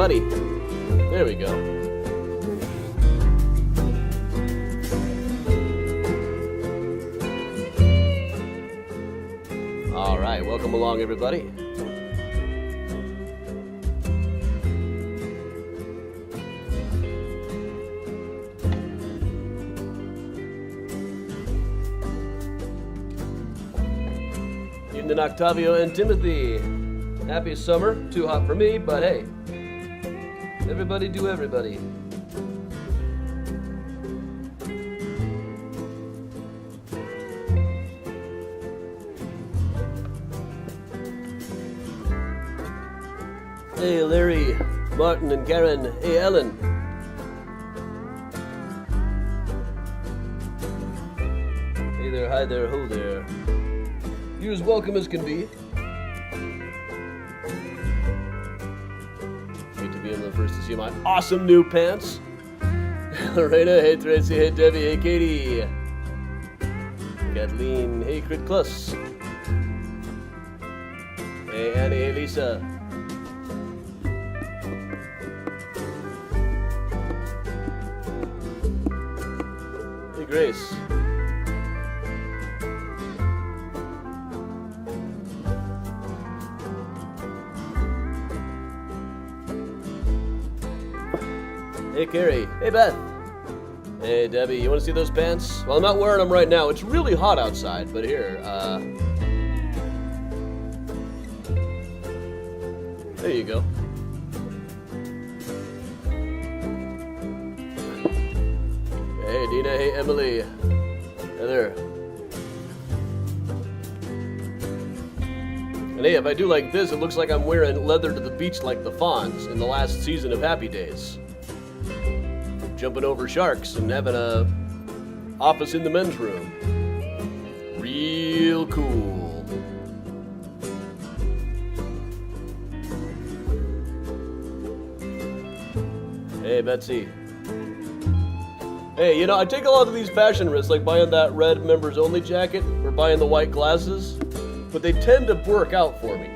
everybody. There we go. All right, welcome along, everybody. Evening, Octavio and Timothy. Happy summer. Too hot for me, but hey, everybody do everybody. Hey, Larry, Martin, and Karen. Hey, Ellen. Hey there, hi there, ho there. You're as welcome as can be. Great to be the first to see my awesome new pants. Lorena, hey Tracy, hey Debbie, hey Katie. Kathleen, hey Crit Klus. Hey Annie, hey Lisa. Hey Grace. Hey Carrie, hey Beth, hey Debbie, you want to see those pants? Well, I'm not wearing them right now. It's really hot outside, but here, there you go. Hey Dina, hey Emily, Heather. And hey, if I do like this, it looks like I'm wearing leather to the beach like the Fonz in the last season of Happy Days. Jumping over sharks and having a office in the men's room. Real cool. Hey, Betsy. Hey, you know, I take a lot of these fashion risks, like buying that red members only jacket or buying the white glasses, but they tend to work out for me.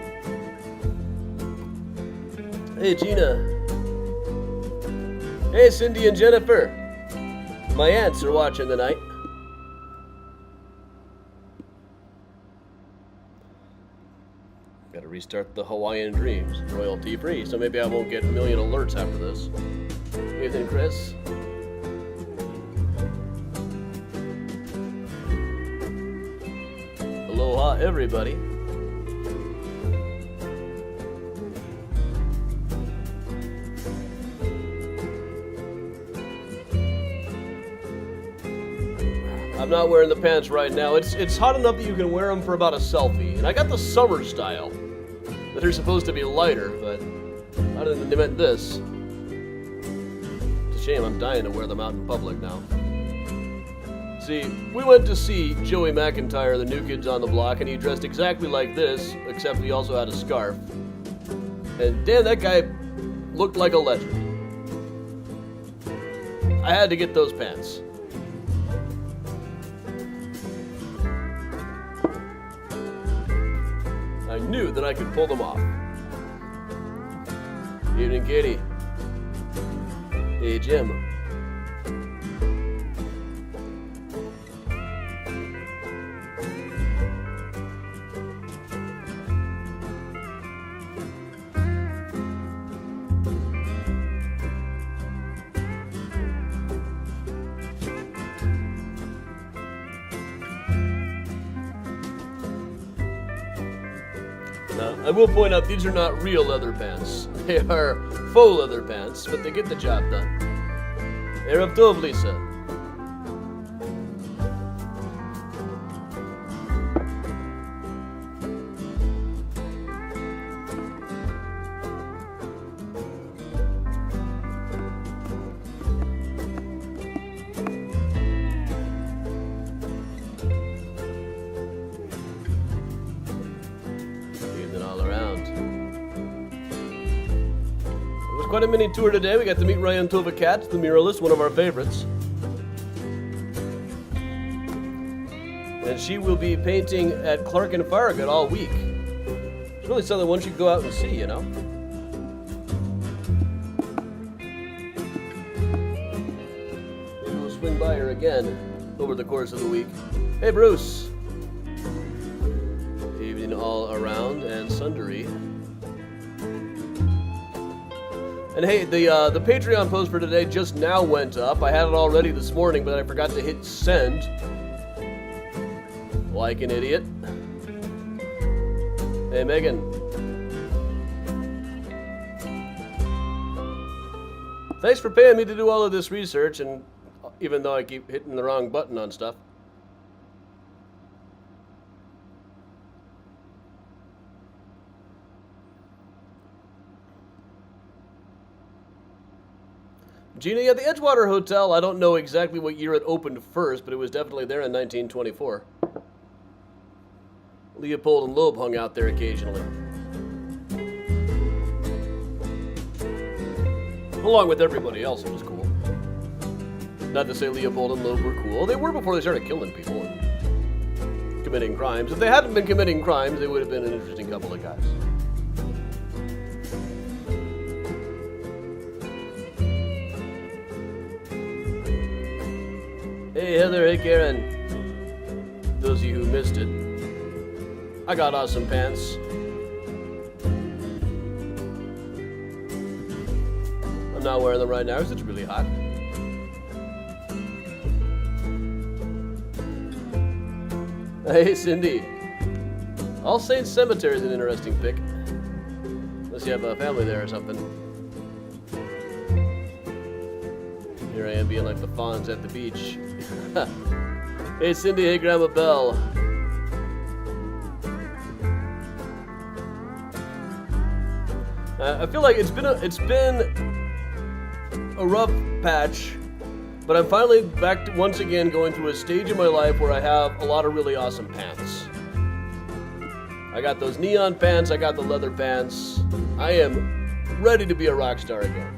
Hey, Gina. Hey, Cindy and Jennifer. My aunts are watching tonight. Gotta restart the Hawaiian Dreams, royalty free, so maybe I won't get a million alerts after this. Evening, Chris. Aloha, everybody. I'm not wearing the pants right now. It's hot enough that you can wear them for about a selfie. And I got the summer style that are supposed to be lighter, but I didn't invent this. It's a shame I'm dying to wear them out in public now. See, we went to see Joey McIntyre, the New Kids on the Block, and he dressed exactly like this, except he also had a scarf. And damn, that guy looked like a legend. I had to get those pants. I knew that I could pull them off. Evening, Katie. Hey, Jim. Now, I will point out these are not real leather pants. They are faux leather pants, but they get the job done. Erev Tov, Lisa. Quite a mini tour today. We got to meet Ryan Tova Katz, the muralist, one of our favorites. And she will be painting at Clark and Farragut all week. It's really something one should go out and see, you know. swing by her again over the course of the week. Hey, Bruce. Evening all around and sundry. And hey, the Patreon post for today just now went up. I had it already this morning, but I forgot to hit send. Like an idiot. Hey, Megan. Thanks for paying me to do all of this research, and even though I keep hitting the wrong button on stuff. Gina, yeah, the Edgewater Hotel, I don't know exactly what year it opened first, but it was definitely there in 1924. Leopold and Loeb hung out there occasionally. Along with everybody else, it was cool. Not to say Leopold and Loeb were cool. They were before they started killing people and committing crimes. If they hadn't been committing crimes, they would have been an interesting couple of guys. Hey Heather, hey Karen. Those of you who missed it, I got awesome pants. I'm not wearing them right now because it's really hot. Hey Cindy. All Saints Cemetery is an interesting pick. Unless you have a family there or something. Here I am being like the fawns at the beach. Hey Cindy, hey Grandma Belle. I feel like it's been a rough patch, but I'm finally back to once again going through a stage in my life where I have a lot of really awesome pants. I got those neon pants, I got the leather pants. I am ready to be a rock star again.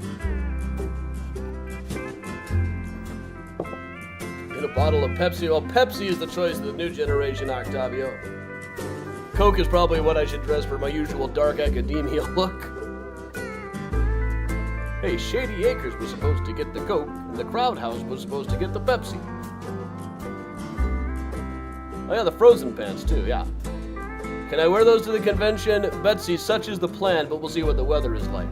And a bottle of Pepsi. Well, Pepsi is the choice of the new generation, Octavio. Coke is probably what I should dress for my usual dark academia look. Hey, Shady Acres was supposed to get the Coke, and the Crowd House was supposed to get the Pepsi. Oh yeah, the frozen pants too, yeah. Can I wear those to the convention? Betsy, such is the plan, but we'll see what the weather is like.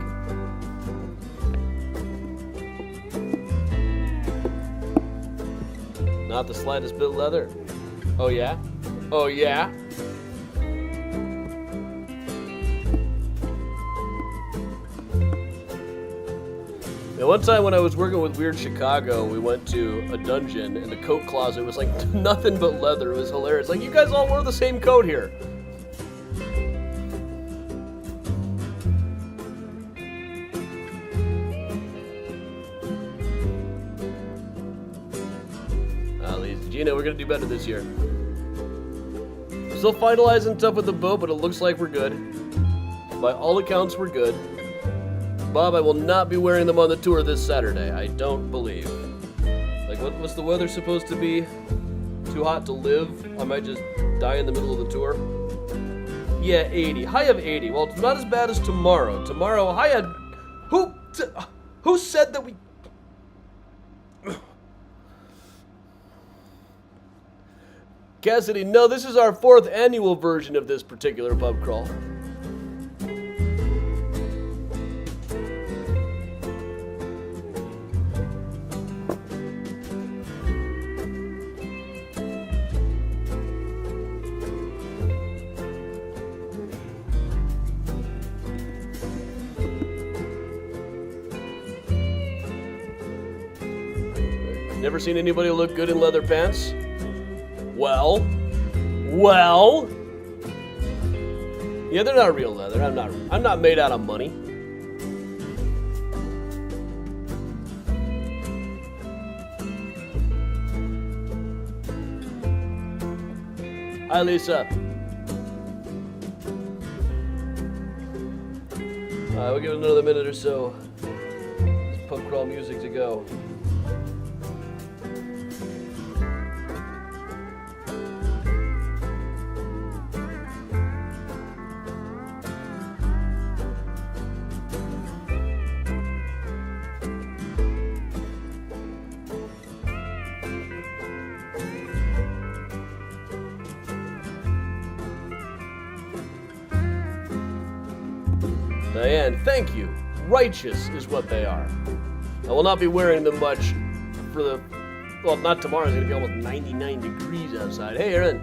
Not the slightest bit leather. Oh yeah? Oh yeah? Now, one time when I was working with Weird Chicago, we went to a dungeon and the coat closet was like nothing but leather. It was hilarious. Like, you guys all wore the same coat here. Gina, we're gonna do better this year. Still finalizing stuff with the boat, but it looks like we're good. By all accounts, we're good. Bob, I will not be wearing them on the tour this Saturday. I don't believe. Like, what's the weather supposed to be? Too hot to live? I might just die in the middle of the tour. Yeah, 80. High of 80. Well, it's not as bad as tomorrow. Tomorrow, high of... Who said that we... Cassidy, no, this is our 4th annual version of this particular pub crawl. Never seen anybody look good in leather pants? Well, yeah, they're not real leather. I'm not made out of money. Hi, Lisa. We'll give it another minute or so. It's pub crawl music to go. And thank you, righteous is what they are. I will not be wearing them much for the, well, not tomorrow. It's going to be almost 99 degrees outside. Hey, Aaron.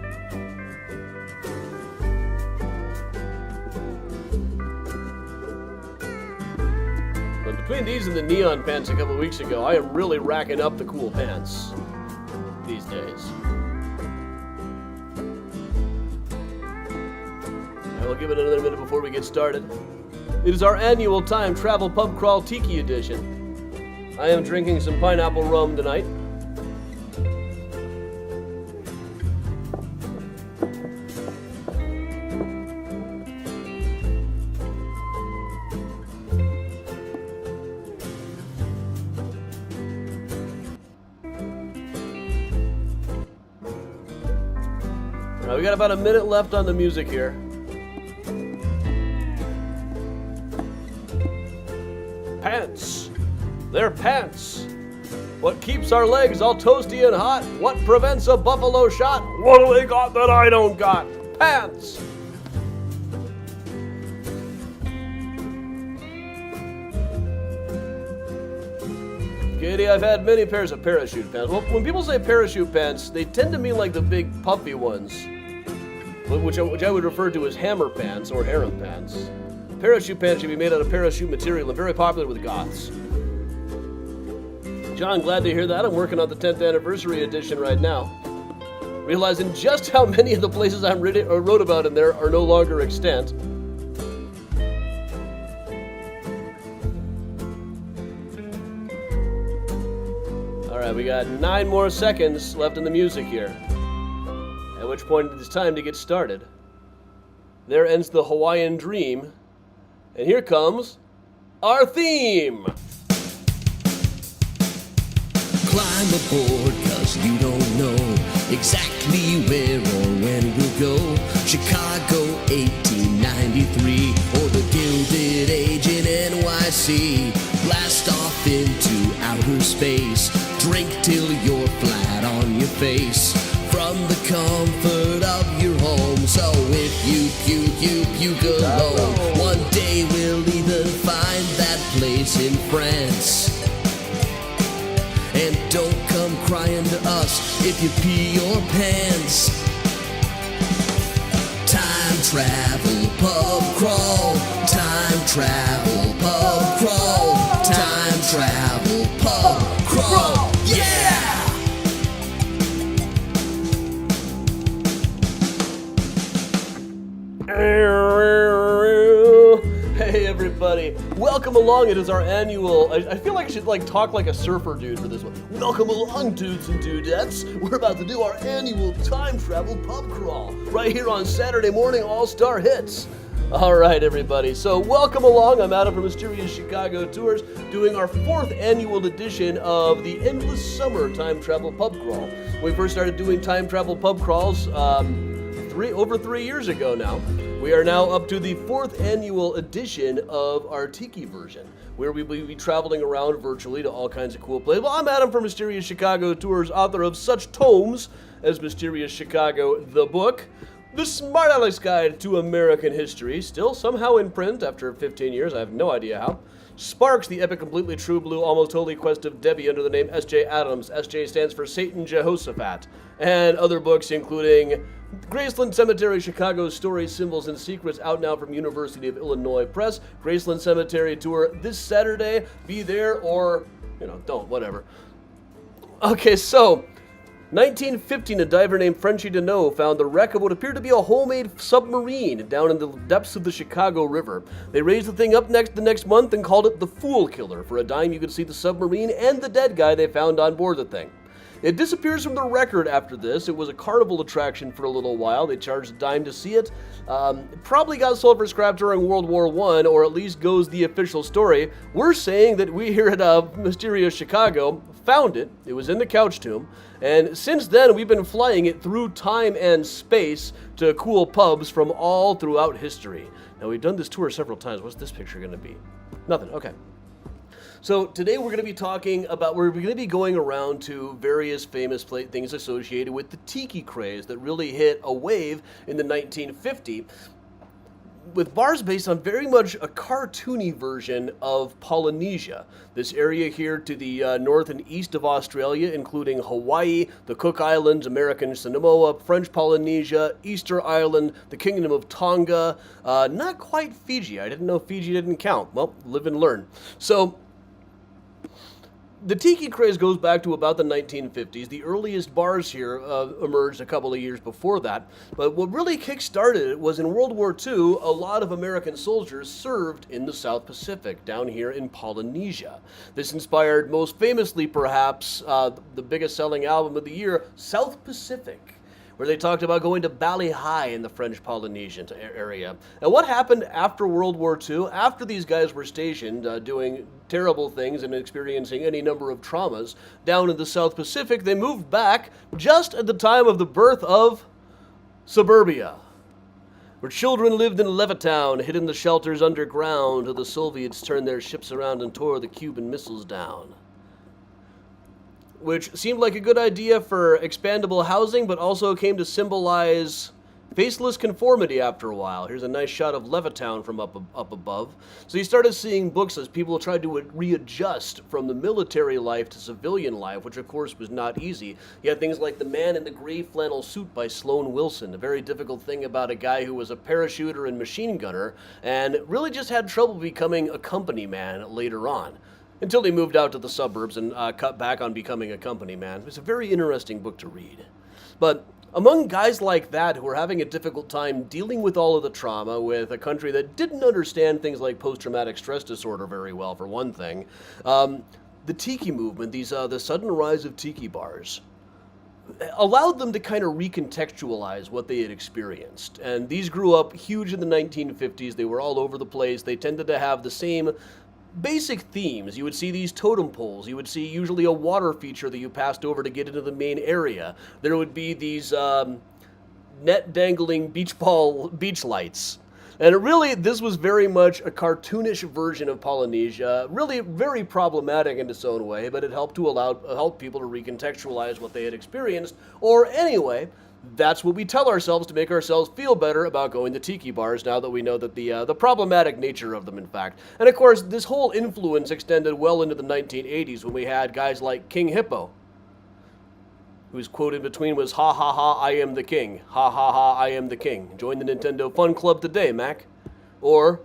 But between these and the neon pants a couple weeks ago, I am really racking up the cool pants these days. I will give it another minute before we get started. It is our annual time travel pub crawl tiki edition. I am drinking some pineapple rum tonight. We got about a minute left on the music here. Pants. They're pants. What keeps our legs all toasty and hot? What prevents a buffalo shot? What do they got that I don't got? Pants. Katie, I've had many pairs of parachute pants. Well, when people say parachute pants, they tend to mean like the big puffy ones, which I would refer to as hammer pants or harem pants. Parachute pants should be made out of parachute material and very popular with goths. John, glad to hear that. I'm working on the 10th anniversary edition right now, realizing just how many of the places I wrote about in there are no longer extant. All right, we got 9 more seconds left in the music here, at which point it's time to get started. There ends the Hawaiian dream, and here comes our theme. Climb aboard, cause you don't know exactly where or when we'll go. Chicago 1893, or the Gilded Age in NYC. Blast off into outer space, drink till you're flat on your face. From the comfort of your home, so if you puke alone. One day we'll even find that place in France. And don't come crying to us if you pee your pants. Time travel pub crawl. Time travel pub crawl. Time travel pub crawl. Yeah! Hey everybody, welcome along. It is our annual, I feel like I should talk like a surfer dude for this one. Welcome along, dudes and dudettes. We're about to do our annual time travel pub crawl right here on Saturday Morning All-Star Hits. All right, everybody, so welcome along. I'm Adam from Mysterious Chicago Tours, doing our 4th annual edition of the Endless Summer Time Travel Pub Crawl. We first started doing time travel pub crawls over 3 years ago now. We are now up to the 4th annual edition of our Tiki version, where we will be traveling around virtually to all kinds of cool places. Well, I'm Adam from Mysterious Chicago Tours, author of such tomes as Mysterious Chicago, the book, The Smart Aleck's Guide to American History, still somehow in print after 15 years, I have no idea how. Sparks, the epic, completely true blue, almost holy quest of Debbie under the name S.J. Adams. S.J. stands for Satan Jehoshaphat. And other books including Graceland Cemetery, Chicago Stories, Symbols, and Secrets, out now from University of Illinois Press. Graceland Cemetery tour this Saturday. Be there or, don't, whatever. Okay, so 1915, a diver named Frenchy Deneau found the wreck of what appeared to be a homemade submarine down in the depths of the Chicago River. They raised the thing up the next month and called it the Fool Killer. For a dime, you could see the submarine and the dead guy they found on board the thing. It disappears from the record after this. It was a carnival attraction for a little while. They charged a dime to see it. It probably got sold for scrap during World War I, or at least goes the official story. We're saying that we here at Mysterious Chicago found it. It was in the couch tomb. And since then, we've been flying it through time and space to cool pubs from all throughout history. Now, we've done this tour several times. What's this picture going to be? Nothing. Okay. So today we're going to be we're going to be going around to various famous things associated with the tiki craze that really hit a wave in the 1950s. with bars based on very much a cartoony version of Polynesia. This area here to the north and east of Australia, including Hawaii, the Cook Islands, American Samoa, French Polynesia, Easter Island, the Kingdom of Tonga, not quite Fiji. I didn't know Fiji didn't count. Well, live and learn. So, the tiki craze goes back to about the 1950s. The earliest bars here emerged a couple of years before that. But what really kick-started it was in World War II, a lot of American soldiers served in the South Pacific, down here in Polynesia. This inspired, most famously perhaps, the biggest selling album of the year, South Pacific, where they talked about going to Bali High in the French Polynesian area. And what happened after World War II? After these guys were stationed doing terrible things and experiencing any number of traumas down in the South Pacific, they moved back just at the time of the birth of suburbia, where children lived in Levittown, hid in the shelters underground, till the Soviets turned their ships around and tore the Cuban missiles down. Which seemed like a good idea for expandable housing, but also came to symbolize faceless conformity after a while. Here's a nice shot of Levittown from up above. So you started seeing books as people tried to readjust from the military life to civilian life, which of course was not easy. You had things like The Man in the Gray Flannel Suit by Sloan Wilson, a very difficult thing about a guy who was a parachuter and machine gunner, and really just had trouble becoming a company man later on, until he moved out to the suburbs and cut back on becoming a company man. It's a very interesting book to read. But among guys like that who are having a difficult time dealing with all of the trauma with a country that didn't understand things like post-traumatic stress disorder very well, for one thing, the tiki movement, the sudden rise of tiki bars, allowed them to kind of recontextualize what they had experienced. And these grew up huge in the 1950s. They were all over the place. They tended to have the same basic themes. You would see these totem poles. You would see usually a water feature that you passed over to get into the main area. There would be these net dangling beach lights. And really, this was very much a cartoonish version of Polynesia, really very problematic in its own way, but it helped to help people to recontextualize what they had experienced, or anyway, that's what we tell ourselves to make ourselves feel better about going to tiki bars now that we know that the problematic nature of them, in fact. And of course, this whole influence extended well into the 1980s when we had guys like King Hippo, whose quote in between was, "Ha ha ha, I am the king. Ha ha ha, I am the king. Join the Nintendo Fun Club today, Mac." Or,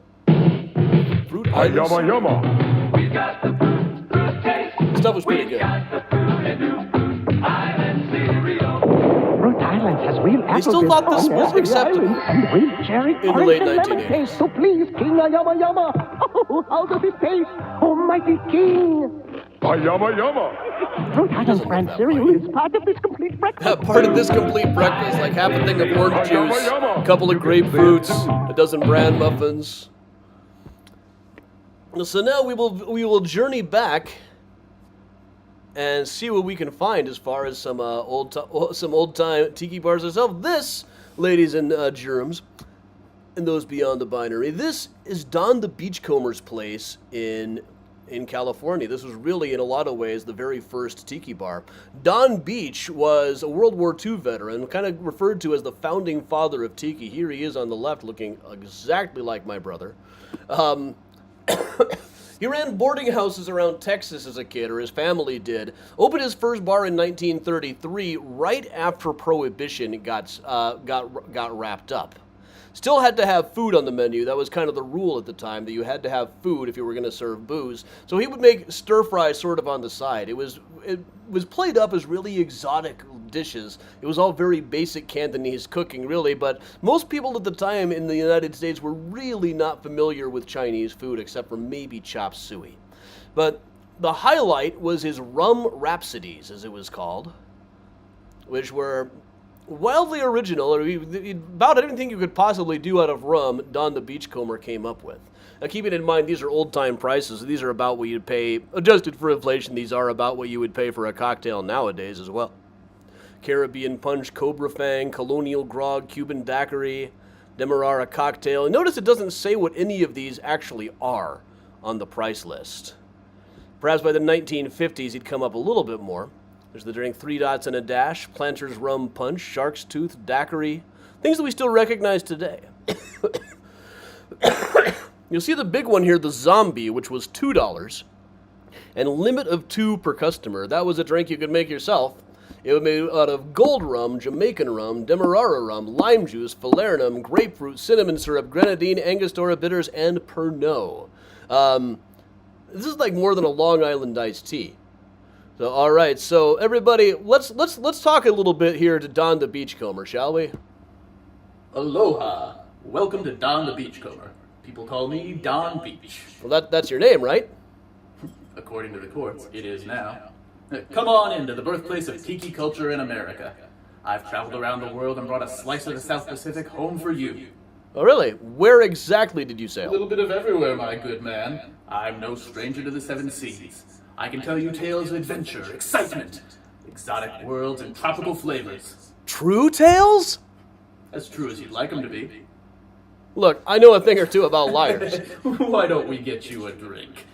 Fruit Island. Yama yama. We got the fruit taste. This stuff was pretty good. Got the fruit and new island cereal. Fruit Island has real apples. still thought this was acceptable and real cherry in the late 1980s. taste. So please, King Yama Yama. Oh, how does it taste? Oh, mighty King. Yama Yama. Fruit Island brand cereal is part of this complete breakfast. Part of this complete breakfast, like half a thing of orange juice, a couple of grapefruits, a dozen bran muffins. So now we will journey back and see what we can find as far as some old time tiki bars ourselves. This, ladies and germs, and those beyond the binary, this is Don the Beachcomber's place in California. This was really, in a lot of ways, the very first tiki bar. Don Beach was a World War II veteran, kind of referred to as the founding father of tiki. Here he is on the left, looking exactly like my brother. He ran boarding houses around Texas as a kid, or his family did. Opened his first bar in 1933, right after Prohibition got wrapped up. Still had to have food on the menu. That was kind of the rule at the time, that you had to have food if you were going to serve booze. So he would make stir fry sort of on the side. It was played up as really exotic dishes. It was all very basic Cantonese cooking, really, but most people at the time in the United States were really not familiar with Chinese food, except for maybe chop suey. But the highlight was his rum rhapsodies, as it was called, which were wildly original, or about anything you could possibly do out of rum, Don the Beachcomber came up with. Now, keeping in mind, these are old-time prices. These are about what you'd pay, adjusted for inflation, these are about what you would pay for a cocktail nowadays as well. Caribbean Punch, Cobra Fang, Colonial Grog, Cuban Daiquiri, Demerara Cocktail. And notice it doesn't say what any of these actually are on the price list. Perhaps by the 1950s, he'd come up a little bit more. There's the drink 3 Dots and a Dash, Planter's Rum Punch, Shark's Tooth, Daiquiri, things that we still recognize today. You'll see the big one here, the Zombie, which was $2, and limit of 2 per customer. That was a drink you could make yourself. It was made out of gold rum, Jamaican rum, Demerara rum, lime juice, falernum, grapefruit, cinnamon syrup, grenadine, Angostura bitters, and Pernod. This is like more than a Long Island iced tea. So, all right. So, everybody, let's talk a little bit here to Don the Beachcomber, shall we? Aloha. Welcome to Don the Beachcomber. People call me Don Beach. Well, that's your name, right? According to the courts, it is now. Come on into the birthplace of tiki culture in America. I've traveled around the world and brought a slice of the South Pacific home for you. Oh, really? Where exactly did you A sail? little bit of everywhere, my good man. I'm no stranger to the 7 seas. I can tell you tales of adventure, excitement, exotic worlds, and tropical flavors. True tales? As true as you'd like them to be. Look, I know a thing or two about liars. Why don't we get you a drink?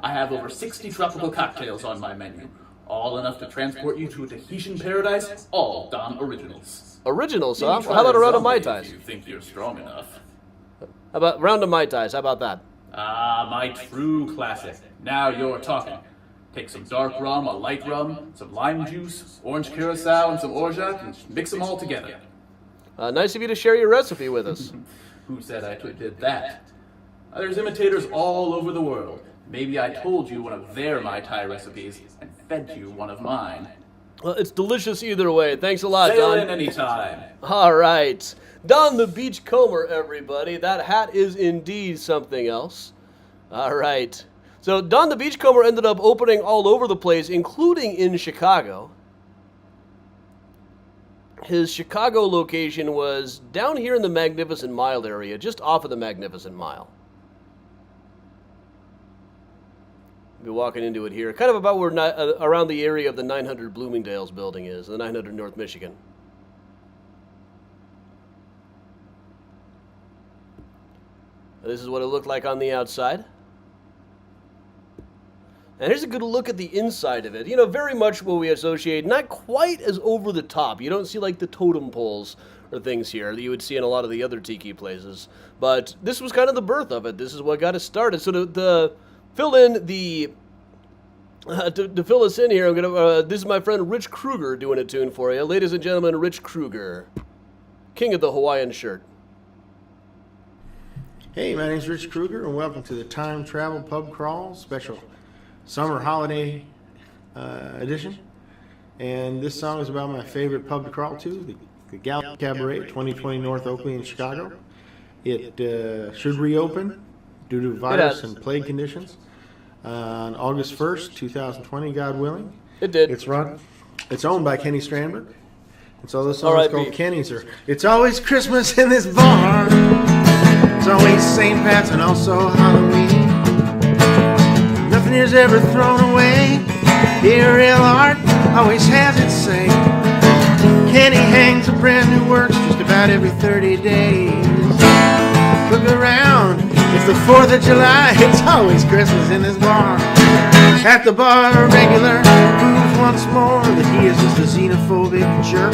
I have over 60 tropical cocktails on my menu. All enough to transport you to a Tahitian paradise, all Don Originals. Originals, Maybe huh? try How about a round of Zombie Mai Tais? If you think you're strong enough. How about round of Mai Tais? How about that? Ah, my true classic. Now you're talking. Take some dark rum, a light rum, some lime juice, orange curacao, and some orgeat, and mix them all together. Nice of you to share your recipe with us. Who said I did that? There's imitators all over the world. Maybe I told you one of their Mai Tai recipes and fed you one of mine. Well, it's delicious either way. Thanks a lot, Sail Don. in anytime. All right. Don the Beachcomber, everybody. That hat is indeed something else. All right. So Don the Beachcomber ended up opening all over the place, including in Chicago. His Chicago location was down here in the Magnificent Mile area, just off of the Magnificent Mile. Be walking into it here, kind of about where around the area of the 900 Bloomingdale's building is, the 900 North Michigan. This is what it looked like on the outside. And here's a good look at the inside of it. You know, very much what we associate, not quite as over the top. You don't see like the totem poles or things here that you would see in a lot of the other tiki places. But this was kind of the birth of it. This is what got us started. So to fill in the to fill us in here, I'm gonna. This is my friend Rich Kruger doing a tune for you, ladies and gentlemen. Rich Kruger, king of the Hawaiian shirt. Hey, my name's Rich Kruger, and welcome to the Time Travel Pub Crawl special summer holiday edition. And this song is about my favorite pub to crawl to, the Gallup Cabaret, 2020 North Oakley in Chicago. It should reopen due to virus and plague conditions on August 1st, 2020, God willing. It did. It's owned by Kenny Strandberg. And so this song is R.I.P. called Kenny's. It's always Christmas in this bar. It's always St. Pat's and also Halloween. Nothing is ever thrown away. Here, real art always has its say. Kenny hangs a brand new works just about every 30 days. Look around, it's the 4th of July. It's always Christmas in this bar. At the bar, a regular proves once more that he is just a xenophobic jerk.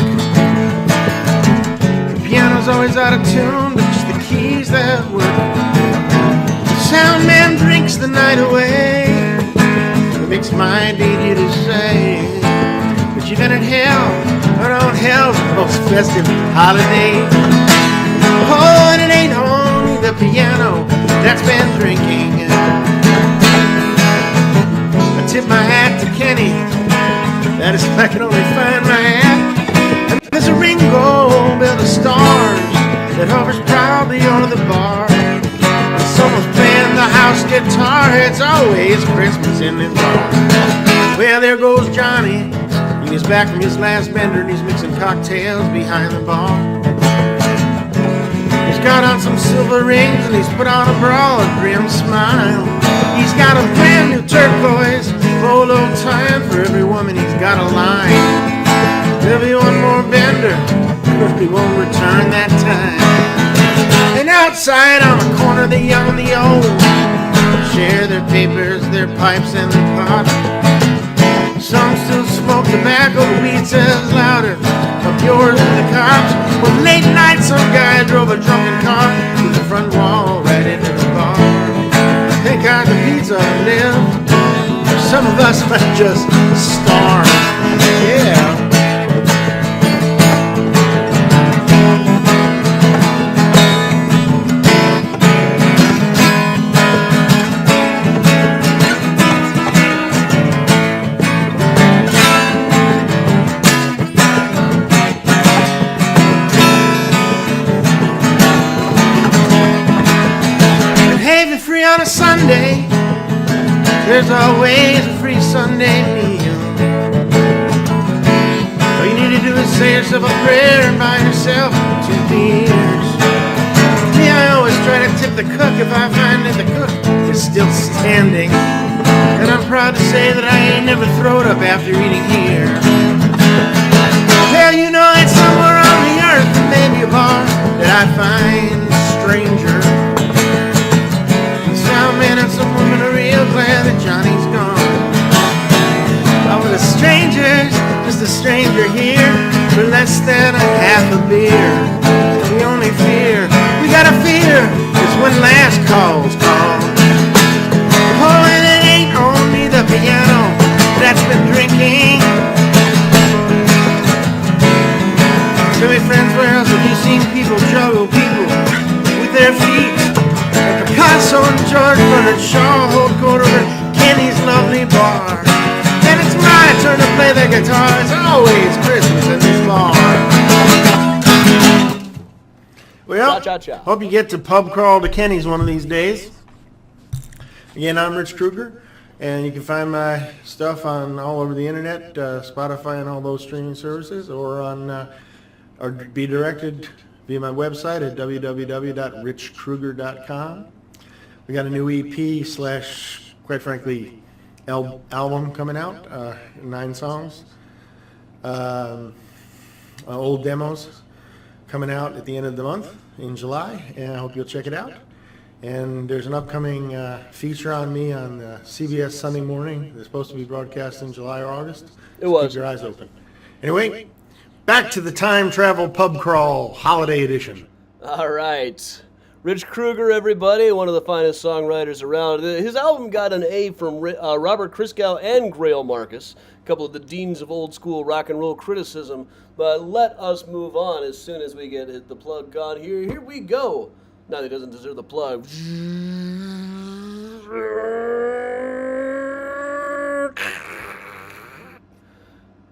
The piano's always out of tune, but just the keys that work. The sound man drinks the night away. It makes my day to say, but you've been in hell, but on hell's the most festive holiday. Oh, and it ain't only the piano that's been drinking. I tip my hat to Kenny, that is if I can only find my hat. And there's a Ringo built of stars that hovers proudly over the bar. And someone's playing the house guitar. It's always Christmas in this bar. Well, there goes Johnny. He's back from his last bender and he's mixing cocktails behind the bar. He's got on some silver rings and he's put on a broad grim smile. He's got a brand new turquoise polo tie, and for every woman he's got a line. There'll be one more bender, but he won't return that time. And outside on the corner, the young and the old share their papers, their pipes, and their pot. Some still smoke tobacco, the weed says louder, up yours and the cops. One late night, some guy drove a drunken car to the front wall right in millions of them live. Some of us might just starve. Yeah. On a Sunday, there's always a free Sunday meal. All you need to do is say yourself a prayer and buy yourself 2 beers. Me, I always try to tip the cook if I find that the cook is still standing. And I'm proud to say that I ain't never throwed up after eating here. Hell, you know it's somewhere on the earth, maybe a bar that I find stranger. Some men and some women are real glad that Johnny's gone. But with the strangers, just a stranger here, for less than a half a beer. The only fear we gotta fear is when last call's called. Oh, and it ain't only the piano that's been drinking. Tell me, friends, where else have you seen people juggle people with their feet? Picasso and George Bernard Shaw hold court over Kenny's lovely bar. And it's my turn to play the guitar. It's always Christmas in this bar. Well, Cha-cha-cha. hope you get to pub crawl to Kenny's one of these days. Again, I'm Rich Kruger, and you can find my stuff on all over the internet, Spotify and all those streaming services, or on, or be directed via my website at www.richkruger.com. We got a new EP / quite frankly, album coming out, 9 songs. Old demos coming out at the end of the month in July, and I hope you'll check it out. And there's an upcoming feature on me on CBS Sunday Morning. It's supposed to be broadcast in July or August. It was. Keep your eyes open. Anyway, back to the time travel pub crawl holiday edition. All right. Rich Kruger, everybody, one of the finest songwriters around. His album got an A from Robert Christgau and Grail Marcus, a couple of the deans of old school rock and roll criticism. But let us move on as soon as we get the plug gone here. Here we go. Now he doesn't deserve the plug.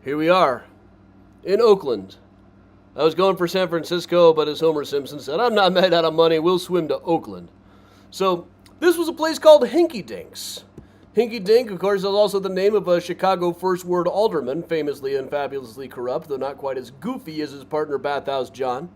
Here we are in Oakland. I was going for San Francisco, but as Homer Simpson said, I'm not made out of money, we'll swim to Oakland. So, this was a place called Hinky Dinks. Hinky Dink, of course, is also the name of a Chicago First Ward alderman, famously and fabulously corrupt, though not quite as goofy as his partner Bathhouse John.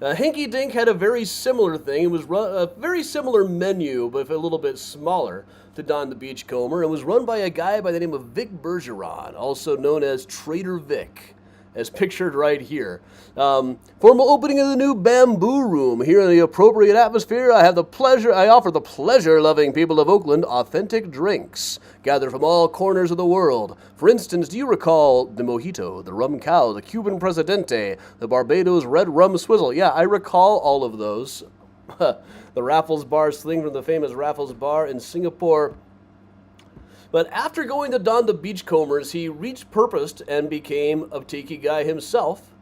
Hinky Dink had a very similar thing. It was a very similar menu, but a little bit smaller, to Don the Beachcomber, and was run by a guy by the name of Vic Bergeron, also known as Trader Vic, as pictured right here. Formal opening of the new Bamboo Room. Here in the appropriate atmosphere, I offer the pleasure-loving people of Oakland authentic drinks, gathered from all corners of the world. For instance, do you recall the Mojito, the Rum Cow, the Cuban Presidente, the Barbados Red Rum Swizzle? Yeah, I recall all of those. The Raffles Bar Sling from the famous Raffles Bar in Singapore. But after going to Don the Beachcombers, he repurposed and became a tiki guy himself,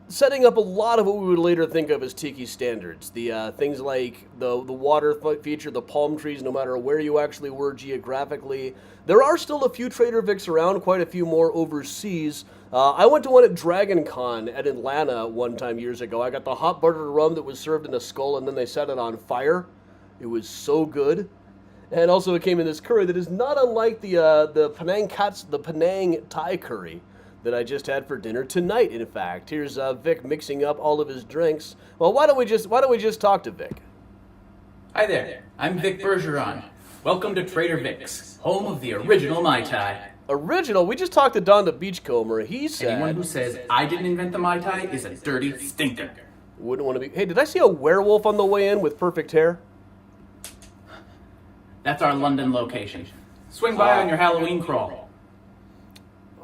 setting up a lot of what we would later think of as tiki standards. The things like the water feature, the palm trees, no matter where you actually were geographically. There are still a few Trader Vics around, quite a few more overseas. I went to one at Dragon Con at Atlanta one time years ago. I got the hot buttered rum that was served in a skull, and then they set it on fire. It was so good. And also it came in this curry that is not unlike the Penang Thai curry that I just had for dinner tonight, in fact. Here's Vic mixing up all of his drinks. Well, why don't we just talk to Vic? Hi there, I'm Vic Bergeron. Welcome to Trader Vic's, home of the original Mai Tai. Original? We just talked to Don the Beachcomber. He said... Anyone who says I didn't invent the Mai Tai is a dirty stinker. Wouldn't want to be... Hey, did I see a werewolf on the way in with perfect hair? That's our London location. Swing by on your Halloween crawl.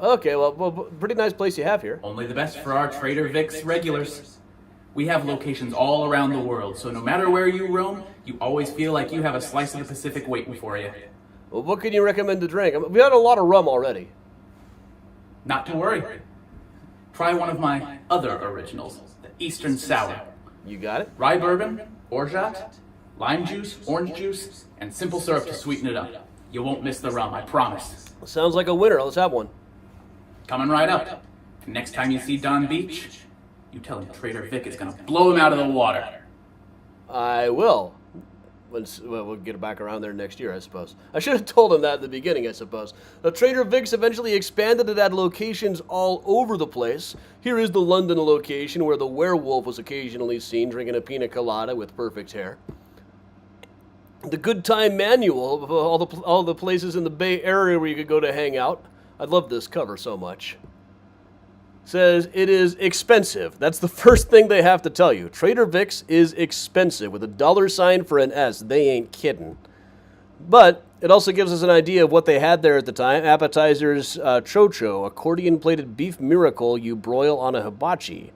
Okay, well, pretty nice place you have here. Only the best for our Trader Vic's regulars. We have locations all around the world, so no matter where you roam, you always feel like you have a slice of the Pacific waiting for you. Well, what can you recommend to drink? We had a lot of rum already. Not to worry. Try one of my other originals, the Eastern Sour. You got it? Rye bourbon, orgeat, lime juice, orange juice, and simple syrup to sweeten it up. You won't miss the rum, I promise. Sounds like a winner. Let's have one. Coming right up. Next time you see Don Beach, you tell him Trader Vic is gonna blow him out of the water. I will. We'll get back around there next year, I suppose. I should have told him that at the beginning, I suppose. Trader Vic's eventually expanded it at locations all over the place. Here is the London location where the werewolf was occasionally seen drinking a pina colada with perfect hair. The Good Time Manual of all the places in the Bay Area where you could go to hang out. I love this cover so much. Says it is expensive. That's the first thing they have to tell you. Trader Vic's is expensive with a $sign for an S. They ain't kidding. But it also gives us an idea of what they had there at the time. Appetizers, chocho, accordion-plated beef miracle you broil on a hibachi.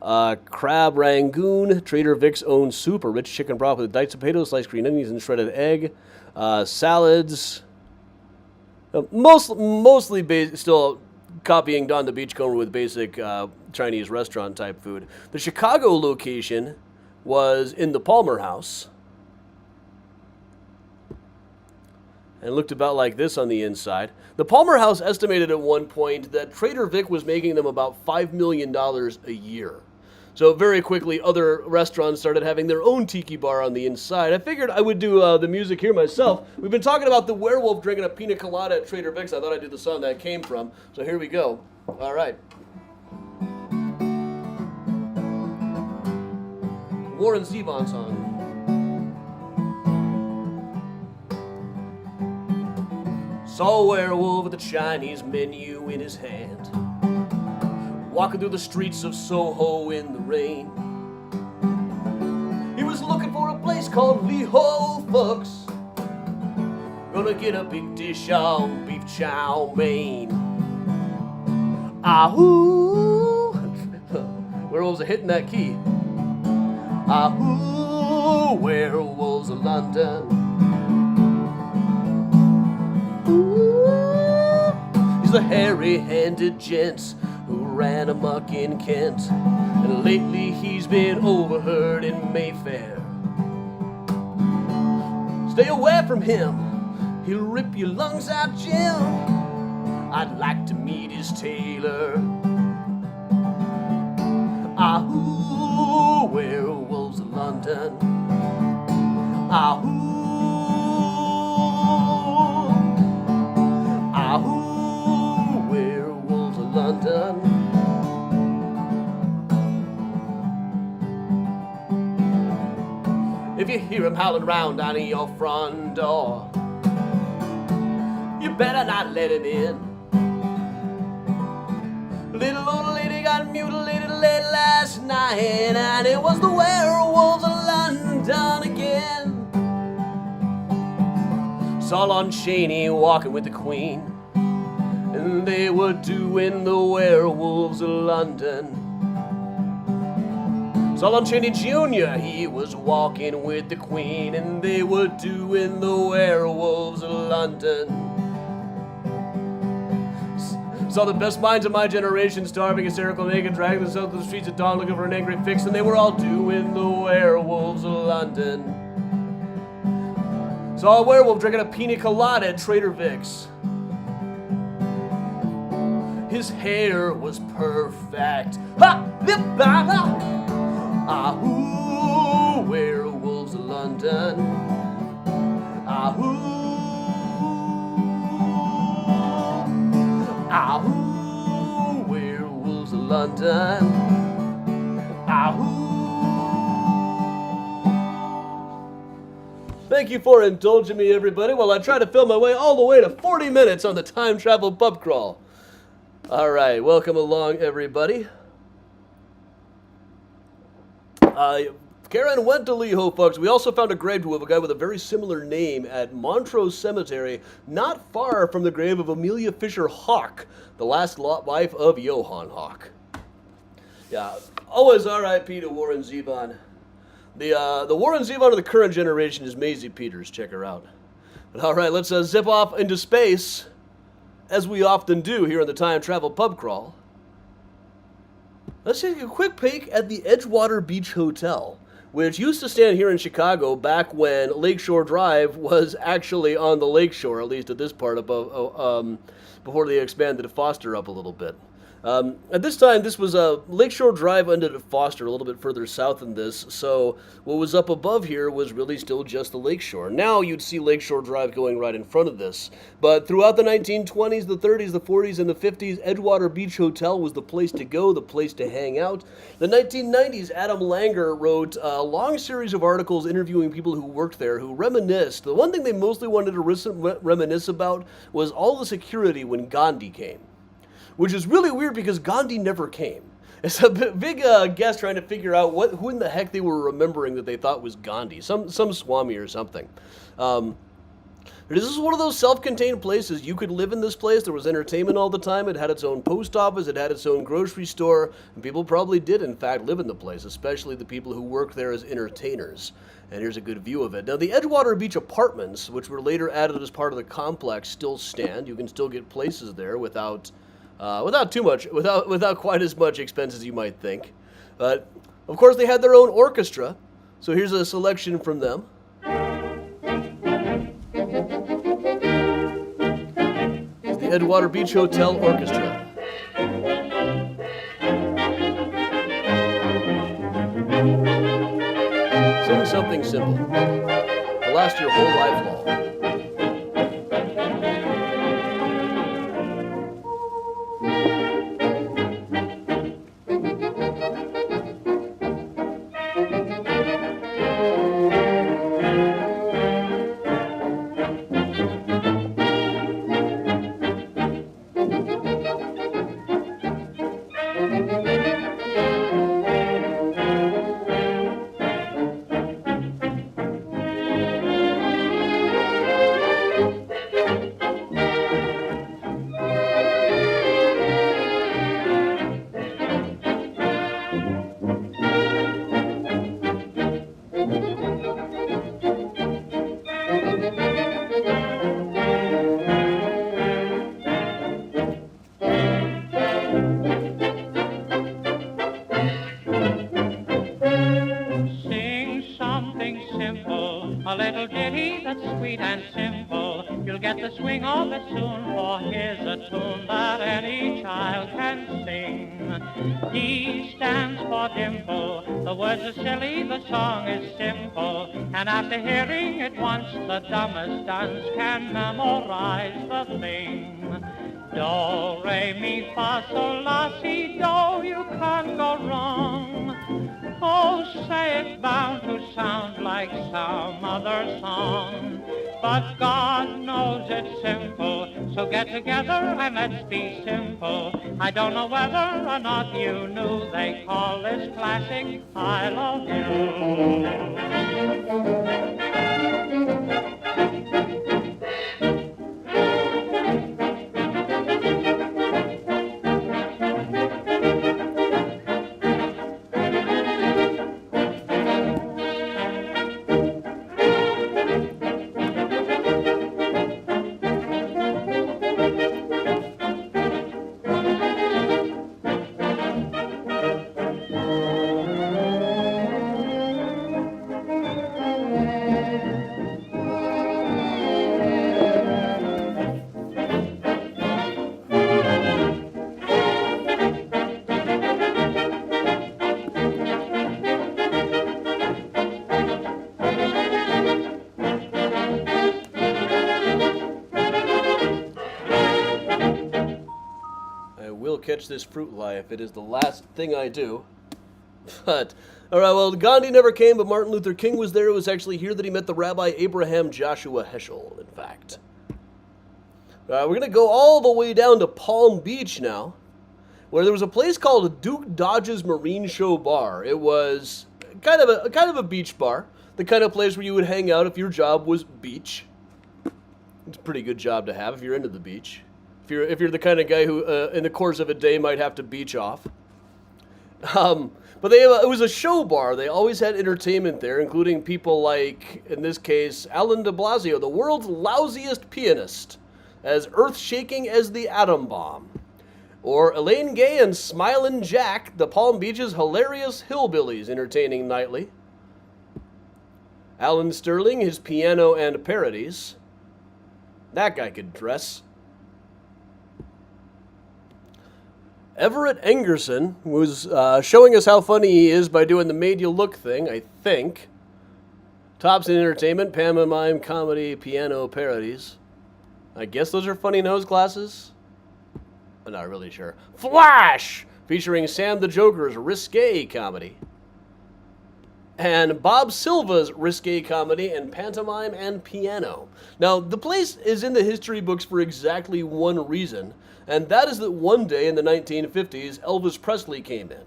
Crab rangoon, Trader Vic's own soup, a rich chicken broth with diced potatoes, sliced green onions, and shredded egg. Salads. Mostly still copying Don the Beachcomber with basic Chinese restaurant type food. The Chicago location was in the Palmer House. And looked about like this on the inside. The Palmer House estimated at one point that Trader Vic was making them about $5 million a year. So very quickly, other restaurants started having their own tiki bar on the inside. I figured I would do the music here myself. We've been talking about the werewolf drinking a pina colada at Trader Vic's. I thought I'd do the song that came from. So here we go. All right. Warren Zevon song. Saw a werewolf with a Chinese menu in his hand, walking through the streets of Soho in the rain. He was looking for a place called Lee Ho Fooks. Gonna get a big dish of beef chow mein. Ahoo! Werewolves are hitting that key. Ahoo! Werewolves of London. He's the hairy-handed gent who ran amok in Kent, and lately he's been overheard in Mayfair. Stay away from him, he'll rip your lungs out, Jim. I'd like to meet his tailor. Ahoo, werewolves of London. Ahoo. Ahoo, werewolves of London. If you hear him howling round down your front door, you better not let him in. Little old lady got mutilated late last night, and it was the werewolves of London again. Saw Lon Chaney walking with the Queen, and they were doing the werewolves of London. Saw Lon Chaney Jr., he was walking with the Queen, and they were doing the werewolves of London. Saw the best minds of my generation starving, hysterical, naked, dragging themselves to the streets at dawn looking for an angry fix, and they were all doing the werewolves of London. Saw a werewolf drinking a pina colada at Trader Vic's. His hair was perfect. Ha! Lip-ba-ba! Ahoo, werewolves of London. Ahoo. Ahoo, werewolves of London. Ahoo. Thank you for indulging me, everybody, while I try to fill my way all the way to 40 minutes on the Time Travel Pub Crawl. All right, welcome along, everybody. Karen went to Lee Ho, folks. We also found a grave of a guy with a very similar name at Montrose Cemetery, not far from the grave of Amelia Fisher Hawk, the last wife of Johann Hawk. Yeah, always R.I.P. to Warren Zevon. The Warren Zevon of the current generation is Maisie Peters. Check her out. But all right, let's zip off into space, as we often do here on the Time Travel Pub Crawl. Let's take a quick peek at the Edgewater Beach Hotel, which used to stand here in Chicago back when Lakeshore Drive was actually on the lakeshore, at least at this part above, before they expanded Foster up a little bit. At this time, this was Lakeshore Drive ended at Foster, a little bit further south than this, so what was up above here was really still just the lakeshore. Now you'd see Lakeshore Drive going right in front of this, but throughout the 1920s, the 30s, the 40s, and the 50s, Edgewater Beach Hotel was the place to go, the place to hang out. The 1990s, Adam Langer wrote a long series of articles interviewing people who worked there, who reminisced. The one thing they mostly wanted to reminisce about was all the security when Gandhi came. Which is really weird because Gandhi never came. It's a big guess trying to figure out who in the heck they were remembering that they thought was Gandhi. Some Swami or something. This is one of those self-contained places. You could live in this place. There was entertainment all the time. It had its own post office. It had its own grocery store. And people probably did, in fact, live in the place, especially the people who worked there as entertainers. And here's a good view of it. Now, the Edgewater Beach Apartments, which were later added as part of the complex, still stand. You can still get places there without quite as much expense as you might think. But, of course, they had their own orchestra, so here's a selection from them. It's the Edgewater Beach Hotel Orchestra. Sing something simple. It'll last your whole life long. After hearing it once, the dumbest dunce can memorize the thing. Do, re, mi, fa, sol, la, si, do, you can't go wrong. Oh, say it's bound to sound like some other song. But God knows it's simple, so get together and let's be simple. I don't know whether or not you knew they call this classic I Love You. Catch this fruit life. It is the last thing I do. But, alright, well, Gandhi never came, but Martin Luther King was there. It was actually here that he met the Rabbi Abraham Joshua Heschel, in fact. We're going to go all the way down to Palm Beach now, where there was a place called Duke Dodge's Marine Show Bar. It was kind of a beach bar, the kind of place where you would hang out if your job was beach. It's a pretty good job to have if you're into the beach. If you're the kind of guy who, in the course of a day, might have to beach off. But it was a show bar. They always had entertainment there, including people like, in this case, Alan de Blasio, the world's lousiest pianist, as earth-shaking as the atom bomb. Or Elaine Gay and Smilin' Jack, the Palm Beach's hilarious hillbillies, entertaining nightly. Alan Sterling, his piano and parodies. That guy could dress. Everett Engerson was showing us how funny he is by doing the made you look thing, I think. Tops in entertainment, pantomime, comedy, piano, parodies. I guess those are funny nose glasses? I'm not really sure. Flash! Featuring Sam the Joker's risque comedy. And Bob Silva's risque comedy and pantomime and piano. Now, the place is in the history books for exactly one reason, and that is that one day in the 1950s, Elvis Presley came in,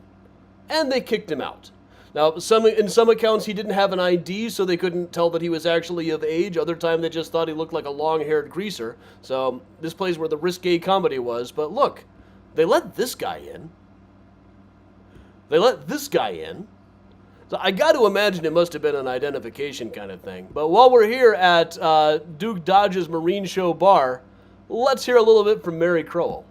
and they kicked him out. Now, in some accounts, he didn't have an ID, so they couldn't tell that he was actually of age. Other time, they just thought he looked like a long-haired greaser. So this place where the risque comedy was. But look, they let this guy in. They let this guy in. So I got to imagine it must have been an identification kind of thing. But while we're here at Duke Dodge's Marine Show Bar, let's hear a little bit from Mary Crowell.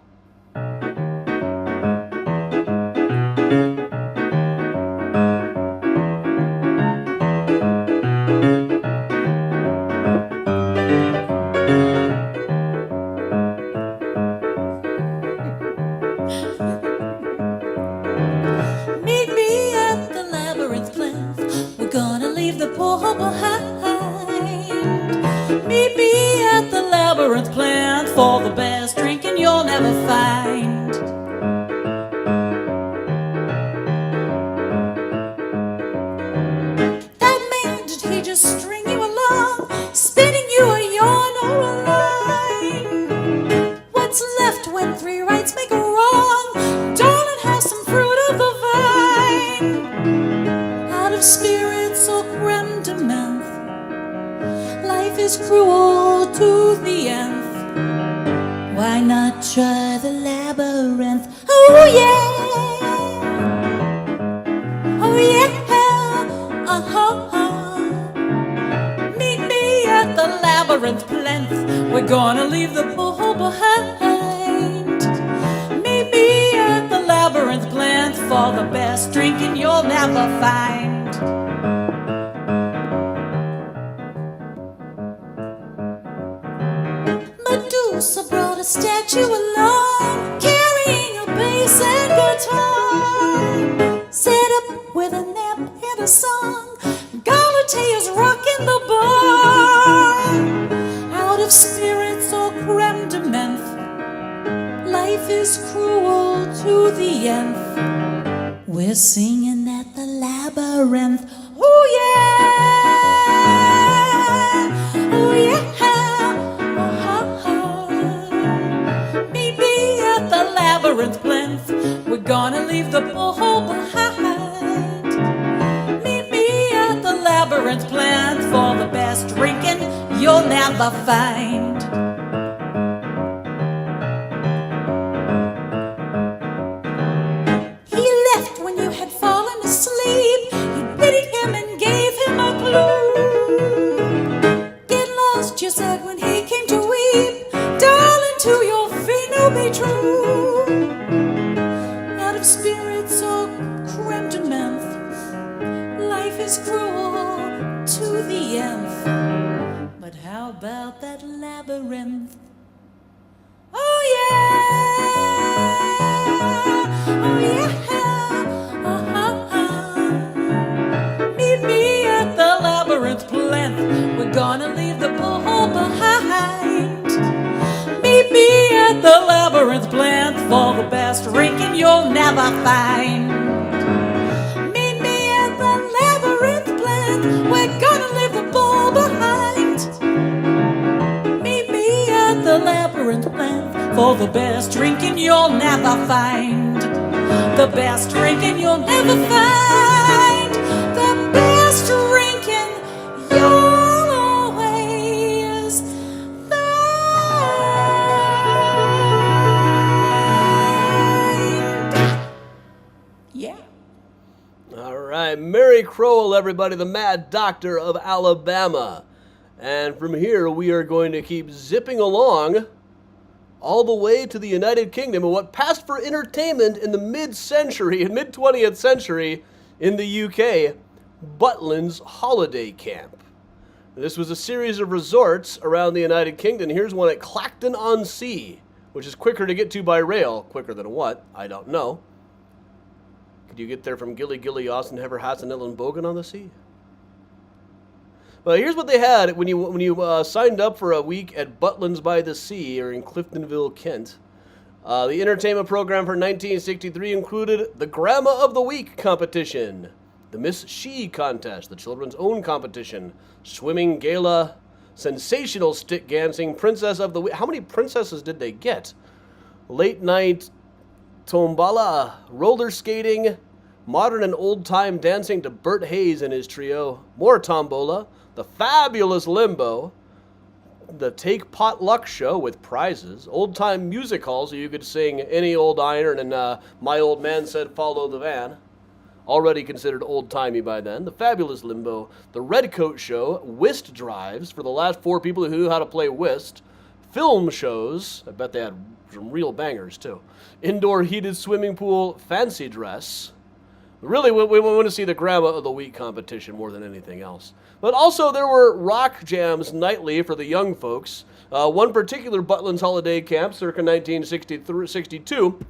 For the best drinking you'll never find. That man, did he just string you along, spinning you a yarn or a line? What's left when three rights make a wrong? Darling, have some fruit of the vine. Out of spirits or creme de menthe, life is cruel to the end. Why not try the labyrinth? Oh yeah, oh yeah, Meet me at the labyrinth plinth. We're gonna leave the bull behind. Meet me at the labyrinth plinth for the best drinking you'll never find. Medusa brought a statue along, carrying a bass and guitar, set up with a nap and a song. Galatea's rocking the bar. Out of spirits or creme de menthe, life is cruel to the nth. We're singing at the labyrinth. Oh yeah, oh yeah. Labyrinth plinth, we're gonna leave the bull behind. Meet me at the labyrinth plinth for the best drinking you'll never find. He left when you had fallen asleep. You pitied him and gave him a clue. Get lost, you said when he came to weep. Darling, to your fate no be true. Spirits or creme de menthe, life is cruel to the nth. But how about that labyrinth? Oh yeah, oh yeah, Meet me at the labyrinth plinth. We're gonna leave the bull behind. Meet me at the labyrinth plinth for the best drinking you'll never find. Meet me at the labyrinth plinth. We're gonna leave the bull behind. Meet me at the labyrinth plinth for the best drinking you'll never find. The best drinking you'll never find. The best drinking you'll always find. Yeah. right, Mary Crowell, everybody, the Mad Doctor of Alabama. And from here, we are going to keep zipping along all the way to the United Kingdom and what passed for entertainment in the mid-20th century in the UK, Butlins Holiday Camp. This was a series of resorts around the United Kingdom. Here's one at Clacton-on-Sea, which is quicker to get to by rail. Quicker than what? I don't know. Could you get there from Gilly, Austin, Hever, Hassanell, and Bogan on the Sea? Well, here's what they had when you signed up for a week at Butlins by the Sea, or in Cliftonville, Kent. The entertainment program for 1963 included the Grandma of the Week competition, the Miss She contest, the children's own competition, swimming gala, sensational stick dancing, Princess of the Week. How many princesses did they get? Late night tombola, roller skating, modern and old-time dancing to Bert Hayes and his trio, more tombola, the fabulous limbo, the Take Potluck show with prizes, old-time music hall so you could sing Any Old Iron and My Old Man Said Follow the Van, already considered old-timey by then, the fabulous limbo, the Red Coat show, whist drives for the last 4 people who knew how to play whist, film shows, I bet they had some real bangers too, indoor heated swimming pool, fancy dress. Really, we want to see the Grandma of the Week competition more than anything else. But also, there were rock jams nightly for the young folks. One particular Butlins holiday camp, circa 1962,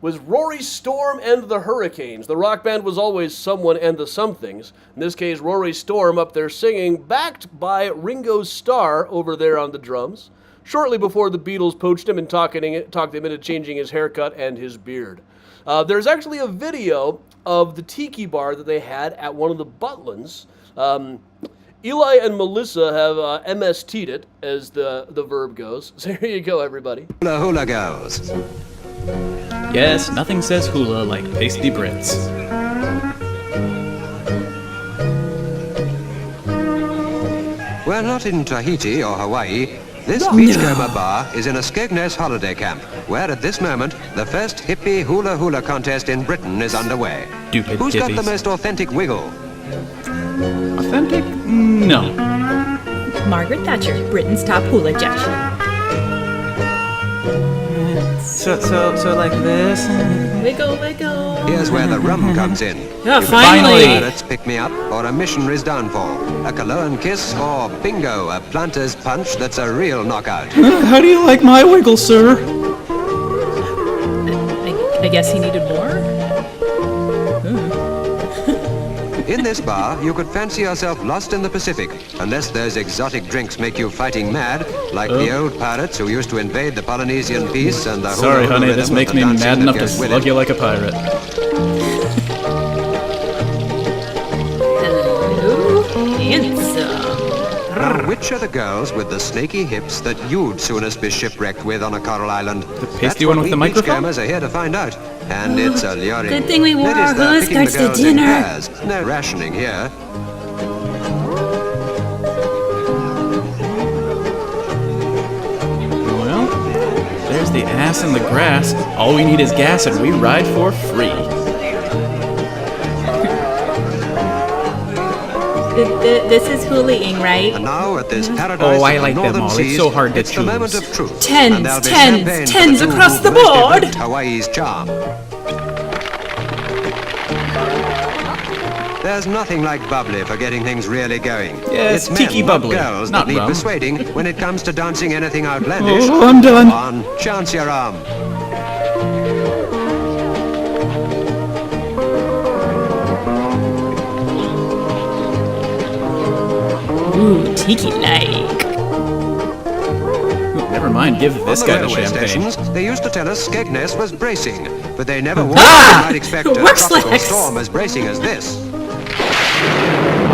was Rory Storm and the Hurricanes. The rock band was always someone and the somethings. In this case, Rory Storm up there singing, backed by Ringo Starr over there on the drums, shortly before the Beatles poached him and talked him into changing his haircut and his beard. There's actually a video of the tiki bar that they had at one of the Butlins. Eli and Melissa have MST'd it, as the verb goes. So here you go, everybody. Hula Hula Girls. Yes, nothing says hula like pasty Brits. We're not in Tahiti or Hawaii. This beachcomber bar is in a Skegness holiday camp, where at this moment, the first hippie hula hula contest in Britain is underway. Stupid Who's got the hippies. most authentic wiggle? Authentic? No. Margaret Thatcher, Britain's top hula judge. So like this. Wiggle, wiggle. Here's where the rum comes in. Yeah, You can finally. find pirates pick me up, or a missionary's downfall, a Cologne kiss, or bingo, a planter's punch that's a real knockout. How do you like my wiggle, sir? I guess he needed more? In this bar, you could fancy yourself lost in the Pacific, unless those exotic drinks make you fighting mad, like the old pirates who used to invade the Polynesian peace and the Sorry, hula-hula honey, rhythm this of makes the me dancing mad that enough to goes with slug it. you like a pirate. Hello, handsome. Now, which are the girls with the snaky hips that you'd soonest be shipwrecked with on a coral island? The pasty one with the microphone? Beachcombers are here to find out, and it's alluring. Good thing we wore Ladies, our they're hula picking the skirts to girls in dinner. pairs. No rationing here. Well, there's the ass in the grass. All we need is gas and we ride for free. This is hula-ing, right? And now at this paradise Oh, I of the like them northern all. It's seas, so hard to it's the moment choose. of truth. Tens, And there'll be tens, champagne for tens the two across the who've most board. evoked Hawaii's charm. There's nothing like bubbly for getting things really going. Yes, it's men, tiki not bubbly, girls not that need rum. persuading when it comes to dancing anything outlandish. Oh, I'm done. Come on, chance your arm. Ooh, tiki-like. Never mind, give this On the guy the railway champagne. stations, they used to tell us Skegness was bracing, but they never warned Ah! you might expect a Works tropical like- storm as bracing as this.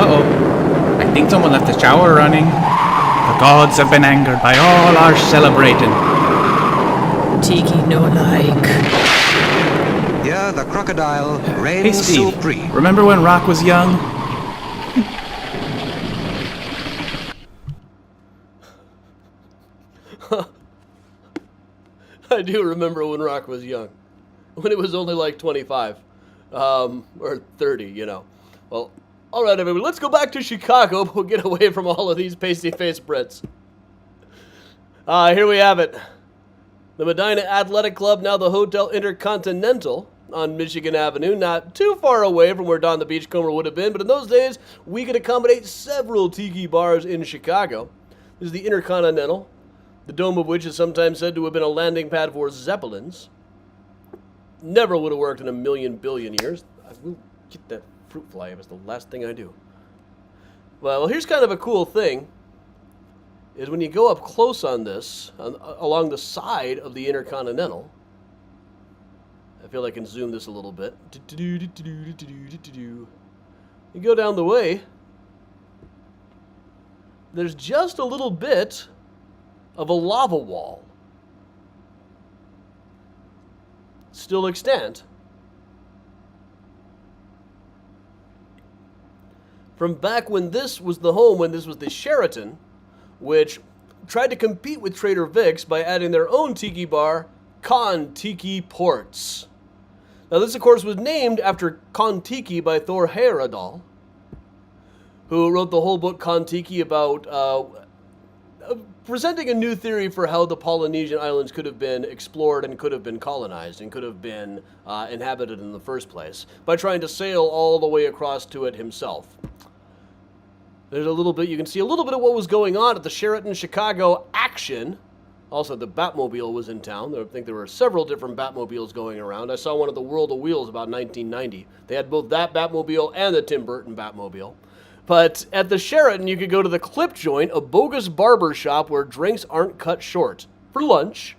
Uh-oh. I think someone left the shower running. The gods have been angered by all our celebrating. Tiki no like. Here, the crocodile Hey, reigns Steve, supreme. remember when Rock was young? I do remember when Rock was young. When it was only like 25. Or 30, you know. Well, all right, everybody, let's go back to Chicago. We'll get away from all of these pasty-faced Brits. Here we have it. The Medina Athletic Club, now the Hotel Intercontinental on Michigan Avenue, not too far away from where Don the Beachcomber would have been, but in those days, we could accommodate several tiki bars in Chicago. This is the Intercontinental, the dome of which is sometimes said to have been a landing pad for Zeppelins. Never would have worked in a million billion years. I will get that fruit fly. It was the last thing I do. Well, here's kind of a cool thing, is when you go up close on this, along the side of the Intercontinental, I feel I can zoom this a little bit. You go down the way, there's just a little bit of a lava wall. Still extant. From back when this was the home, when this was the Sheraton, which tried to compete with Trader Vic's by adding their own tiki bar, Kon-Tiki Ports. Now this, of course, was named after Kon-Tiki by Thor Heyerdahl, who wrote the whole book Kon-Tiki about presenting a new theory for how the Polynesian islands could have been explored and could have been colonized and could have been inhabited in the first place by trying to sail all the way across to it himself. There's a little bit, you can see a little bit of what was going on at the Sheraton Chicago action. Also, the Batmobile was in town. I think there were several different Batmobiles going around. I saw one at the World of Wheels about 1990. They had both that Batmobile and the Tim Burton Batmobile. But at the Sheraton, you could go to the Clip Joint, a bogus barber shop where drinks aren't cut short, for lunch.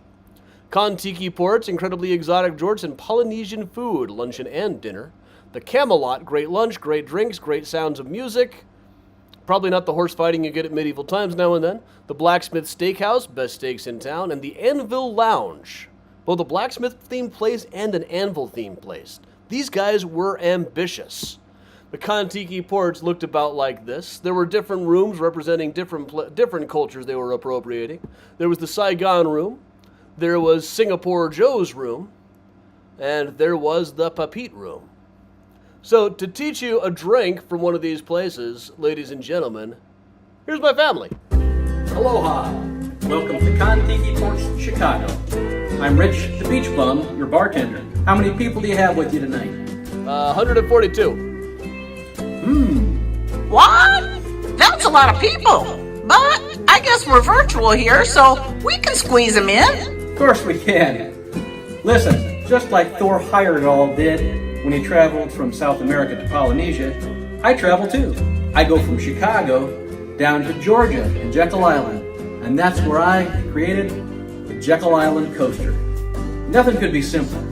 Kon-Tiki Ports, incredibly exotic jorts, and Polynesian food, luncheon and dinner. The Camelot, great lunch, great drinks, great sounds of music. Probably not the horse fighting you get at medieval times now and then. The Blacksmith Steakhouse, best steaks in town. And the Anvil Lounge, both a blacksmith-themed place and an anvil-themed place. These guys were ambitious. The Kon-Tiki Ports looked about like this. There were different rooms representing different cultures they were appropriating. There was the Saigon room. There was Singapore Joe's room. And there was the Papit room. So, to teach you a drink from one of these places, ladies and gentlemen, here's my family. Aloha. Welcome to Kon-Tiki Ports, Chicago. I'm Rich, the Beach Bum, your bartender. How many people do you have with you tonight? 142. What? That's a lot of people. But I guess we're virtual here, so we can squeeze them in. Of course we can. Listen, just like Thor Heyerdahl did when he traveled from South America to Polynesia, I travel too. I go from Chicago down to Georgia and Jekyll Island, and that's where I created the Jekyll Island Coaster. Nothing could be simpler.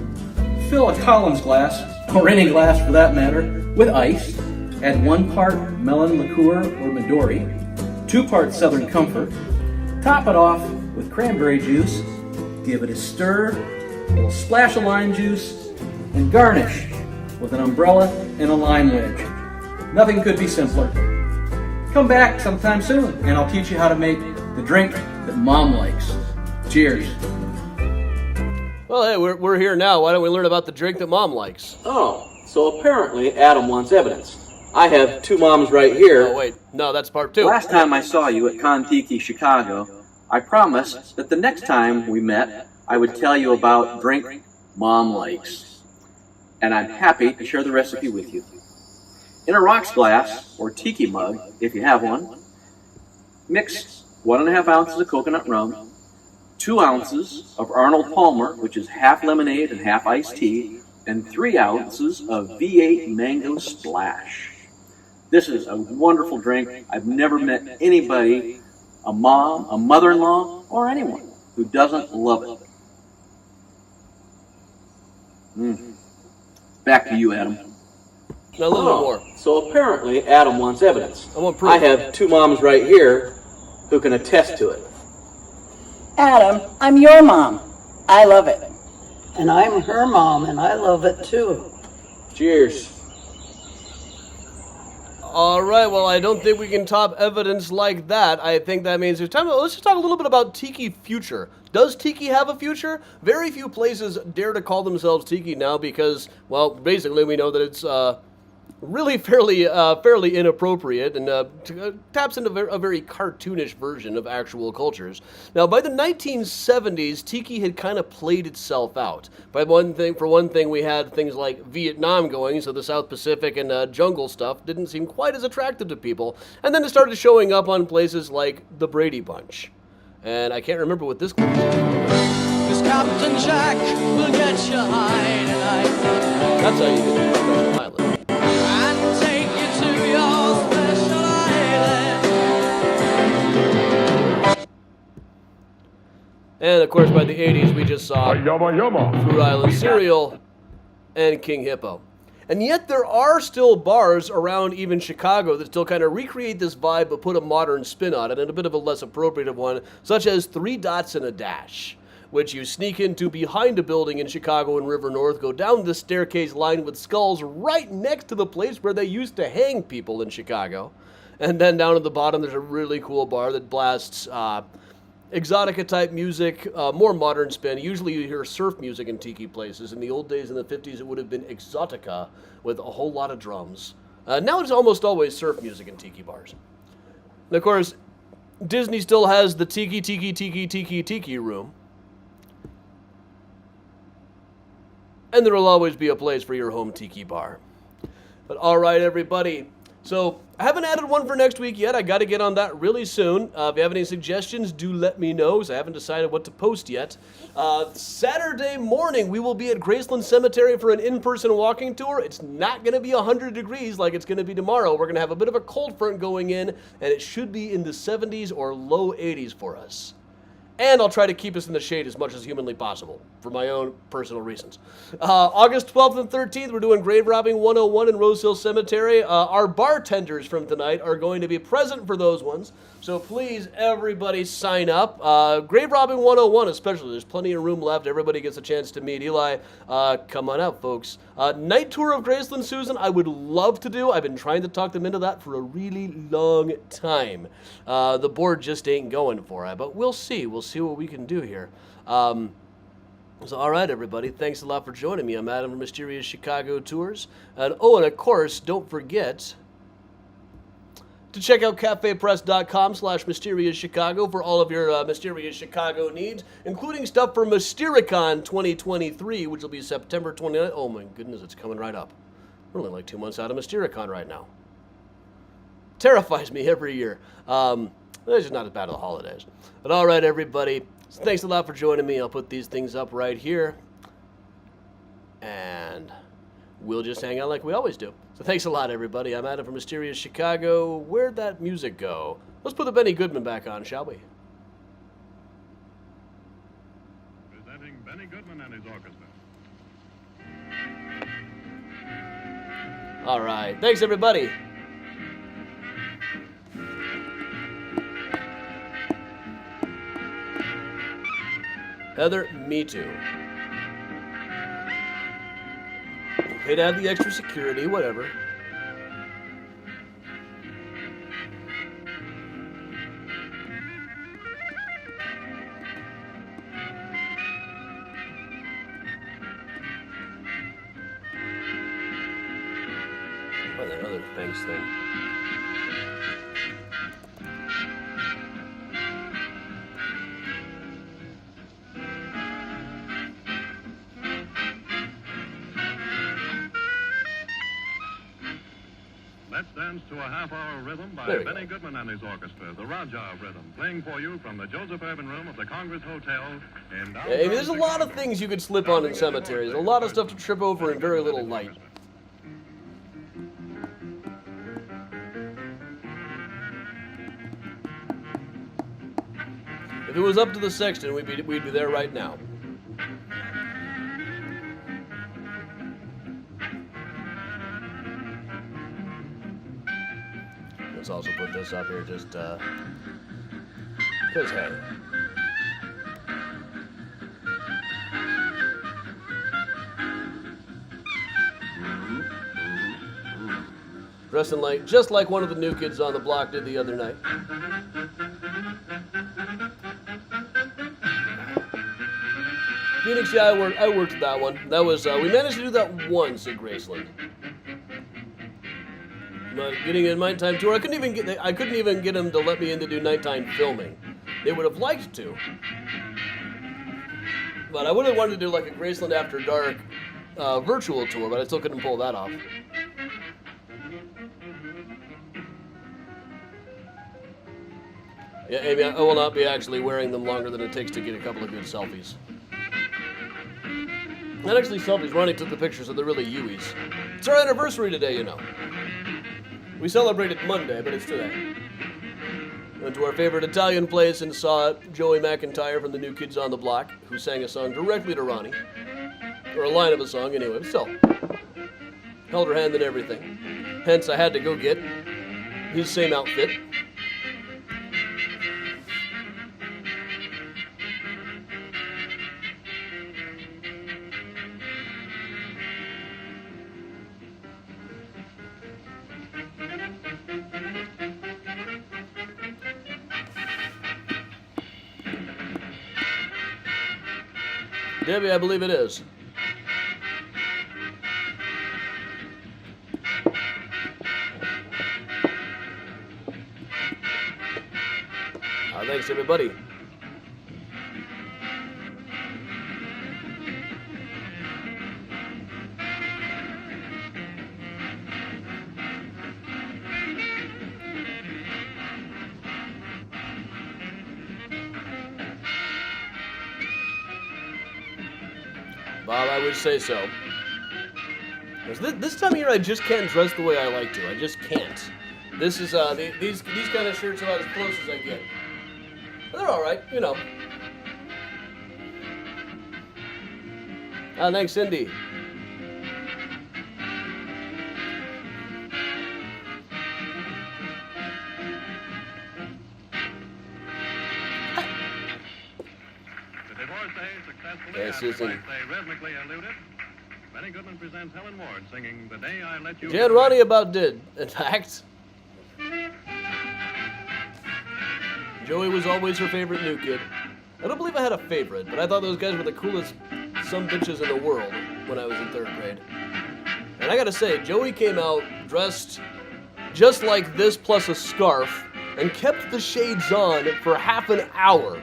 Fill a Collins glass, or any glass for that matter, with ice. Add 1 part melon liqueur or Midori, 2 parts Southern Comfort. Top it off with cranberry juice. Give it a stir, a little splash of lime juice, and garnish with an umbrella and a lime wedge. Nothing could be simpler. Come back sometime soon, and I'll teach you how to make the drink that Mom likes. Cheers. Well, hey, we're here now. Why don't we learn about the drink that Mom likes? Oh, so apparently Adam wants evidence. I have 2 moms right here. Oh, wait. No, that's part 2. Last time I saw you at Kon-Tiki Chicago, I promised that the next time we met, I would tell you about drink Mom likes. And I'm happy to share the recipe with you. In a rocks glass, or tiki mug, if you have one, mix 1.5 ounces of coconut rum, 2 ounces of Arnold Palmer, which is half lemonade and half iced tea, and 3 ounces of V8 Mango Splash. This is a wonderful drink. I've never met anybody, a mom, a mother-in-law, or anyone who doesn't love it. Back to you, Adam. Now, a little bit more. So apparently Adam wants evidence. I want proof. I have 2 moms right here who can attest to it. Adam, I'm your mom. I love it. And I'm her mom, and I love it too. Cheers. All right, well, I don't think we can top evidence like that. I think that means it's time to, let's just talk a little bit about Tiki future. Does Tiki have a future? Very few places dare to call themselves Tiki now because, well, basically we know that it's really fairly inappropriate and taps into a very cartoonish version of actual cultures. Now, by the 1970s, Tiki had kind of played itself out. For one thing, we had things like Vietnam going, so the South Pacific and jungle stuff didn't seem quite as attractive to people. And then it started showing up on places like the Brady Bunch. And I can't remember what this was. Cause Captain Jack will get you high tonight. That's how you get to Special Island. And take you to your special island. And of course, by the 80s, we just saw Fruit Island Cereal and King Hippo. And yet there are still bars around even Chicago that still kind of recreate this vibe but put a modern spin on it and a bit of a less appropriate one, such as 3 Dots and a Dash, which you sneak into behind a building in Chicago and River North, go down the staircase lined with skulls right next to the place where they used to hang people in Chicago. And then down at the bottom, there's a really cool bar that blasts exotica type music, more modern spin. Usually you hear surf music in tiki places. In the old days in the 50s, it would have been exotica with a whole lot of drums. Now it's almost always surf music in tiki bars. And of course, Disney still has the tiki room. And there will always be a place for your home tiki bar. But all right, everybody. So I haven't added one for next week yet. I got to get on that really soon. If you have any suggestions, do let me know, because I haven't decided what to post yet. Saturday morning, we will be at Graceland Cemetery for an in-person walking tour. It's not going to be 100 degrees like it's going to be tomorrow. We're going to have a bit of a cold front going in, and it should be in the 70s or low 80s for us. And I'll try to keep us in the shade as much as humanly possible, for my own personal reasons. August 12th and 13th, we're doing Grave Robbing 101 in Rose Hill Cemetery. Our bartenders from tonight are going to be present for those ones. So please, everybody sign up. Grave Robbing 101 especially, there's plenty of room left. Everybody gets a chance to meet Eli. Come on out, folks. Night tour of Graceland Susan, I would love to do. I've been trying to talk them into that for a really long time. The board just ain't going for it, but we'll see. We'll see what we can do here. So, all right, everybody. Thanks a lot for joining me. I'm Adam from Mysterious Chicago Tours. And of course, don't forget to check out cafepress.com/MysteriousMysteriouschicago for all of your Mysterious Chicago needs, including stuff for Mystericon 2023, which will be September 29th. Oh my goodness, it's coming right up. We're only like 2 months out of Mystericon right now. Terrifies me every year. It's just not as bad as the holidays. But all right, everybody. So thanks a lot for joining me. I'll put these things up right here. And we'll just hang out like we always do. So thanks a lot, everybody. I'm Adam from Mysterious Chicago. Where'd that music go? Let's put the Benny Goodman back on, shall we? Presenting Benny Goodman and his orchestra. All right. Thanks, everybody. Heather, me too. Paid to have the extra security, whatever. Oh, that other thanks thing. Let's dance to a half-hour rhythm by Benny Goodman and his orchestra, the Raja Rhythm, playing for you from the Joseph Urban Room of the Congress Hotel in downtown. Yeah, there's a lot of things you could slip on in cemeteries. A lot of stuff to trip over and very little light. If it was up to the sexton, we'd be there right now. Let's also put this up here just, because, hey. dressing like just like one of the New Kids on the Block did the other night. Phoenix, yeah, I worked that one. That was we managed to do that once at Graceland. But getting a nighttime tour, I couldn't even get them to let me in to do nighttime filming. They would have liked to, but I would have wanted to do like a Graceland After Dark virtual tour, but I still couldn't pull that off. Yeah, Amy, I will not be actually wearing them longer than it takes to get a couple of good selfies. Not actually selfies, Ronnie took the pictures, so they're really Yui's. It's our anniversary today, you know. We celebrated Monday, but it's today. Went to our favorite Italian place and saw Joey McIntyre from the New Kids on the Block, who sang a song directly to Ronnie. Or a line of a song, anyway, but still. Held her hand and everything. Hence, I had to go get his same outfit. Debbie, I believe it is. Thanks, everybody. Bob, I would say so. This time of year, I just can't dress the way I like to. I just can't. This is these kind of shirts are about as close as I get. But they're all right, you know. Thanks, Cindy. This isn't. Rhythmically eluded. Benny Goodman presents Helen Ward singing "The Day I Let You." Jan Ronnie about did, in fact. Joey was always her favorite New Kid. I don't believe I had a favorite, but I thought those guys were the coolest sumbitches in the world when I was in 3rd grade. And I gotta say, Joey came out dressed just like this plus a scarf and kept the shades on for half an hour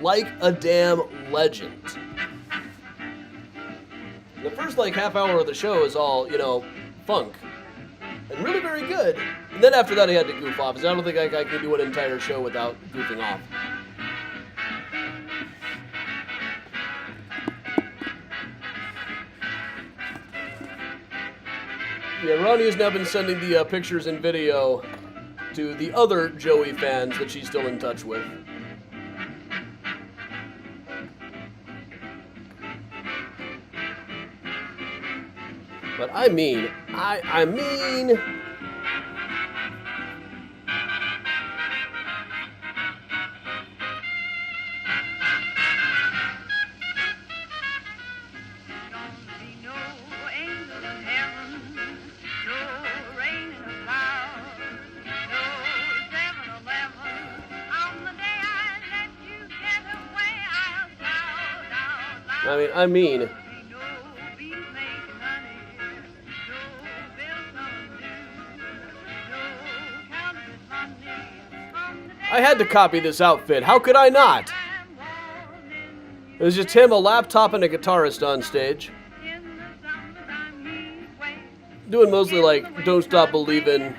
like a damn legend. The first half hour of the show is all, funk. And really very good. And then after that, I had to goof off, because I don't think I could do an entire show without goofing off. Yeah, Ronnie has now been sending the pictures and video to the other Joey fans that she's still in touch with. But I mean... I mean... I had to copy this outfit. How could I not? It was just him, a laptop, and a guitarist on stage. Doing mostly Don't Stop Believin',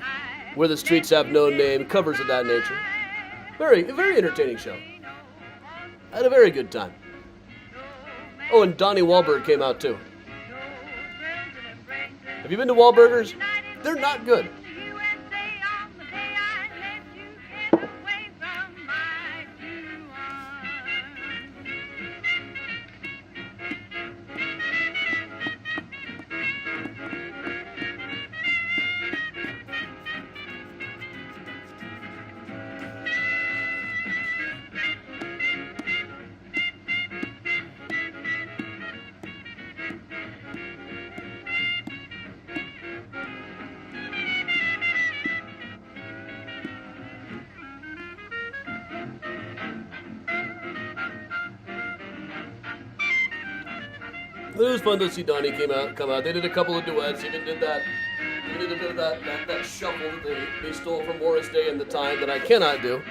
Where the Streets Have No Name, covers of that nature. A very entertaining show. I had a very good time. Oh, and Donnie Wahlberg came out too. Have you been to Wahlburgers? They're not good. It was fun to see Donnie come out. They did a couple of duets. Even did a bit of that shuffle that they stole from Morris Day and the Time that I cannot do.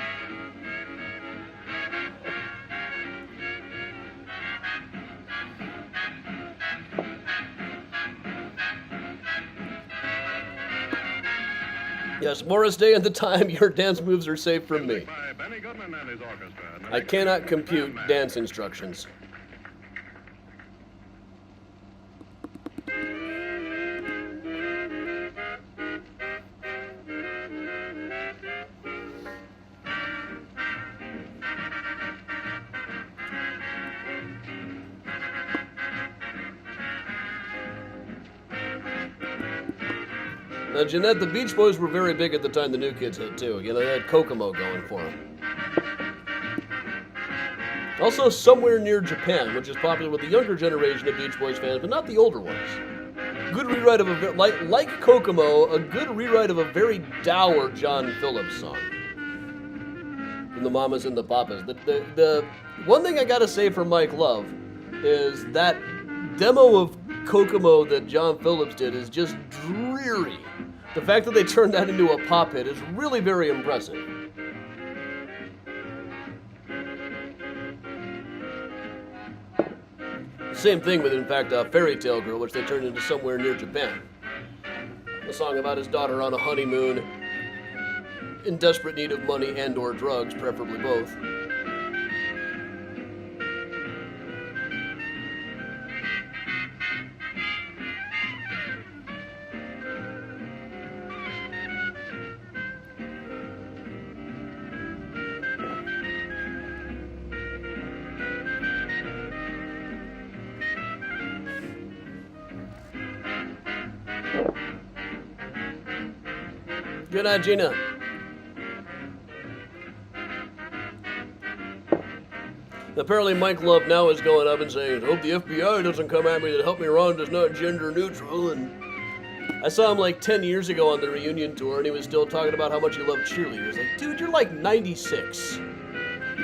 Yes, Morris Day and the Time, your dance moves are safe from me. I cannot compute dance instructions. Now, Jeanette, the Beach Boys were very big at the time the New Kids hit, too. You know, they had Kokomo going for them. Also, Somewhere Near Japan, which is popular with the younger generation of Beach Boys fans, but not the older ones. Good rewrite of like Kokomo, a good rewrite of a very dour John Phillips song. From the Mamas and the Papas. The one thing I gotta say for Mike Love is that demo of Kokomo that John Phillips did is just dreary. The fact that they turned that into a pop hit is really very impressive. Same thing with, in fact, Fairy Tale Girl, which they turned into Somewhere Near Japan. A song about his daughter on a honeymoon, in desperate need of money and or drugs, preferably both. Good night, Gina. Apparently Mike Love now is going up and saying, hope the FBI doesn't come at me that Help Me Ron is not gender neutral. And I saw him like 10 years ago on the reunion tour and he was still talking about how much he loved cheerleaders. Like, dude, you're like 96.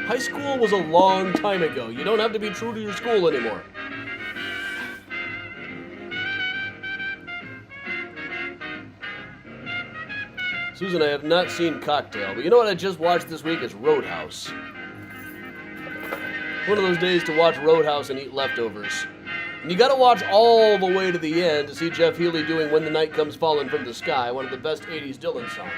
High school was a long time ago. You don't have to be true to your school anymore. Susan, I have not seen Cocktail, but you know what I just watched this week is Roadhouse. One of those days to watch Roadhouse and eat leftovers. And you gotta watch all the way to the end to see Jeff Healey doing When the Night Comes Falling from the Sky, one of the best 80s Dylan songs.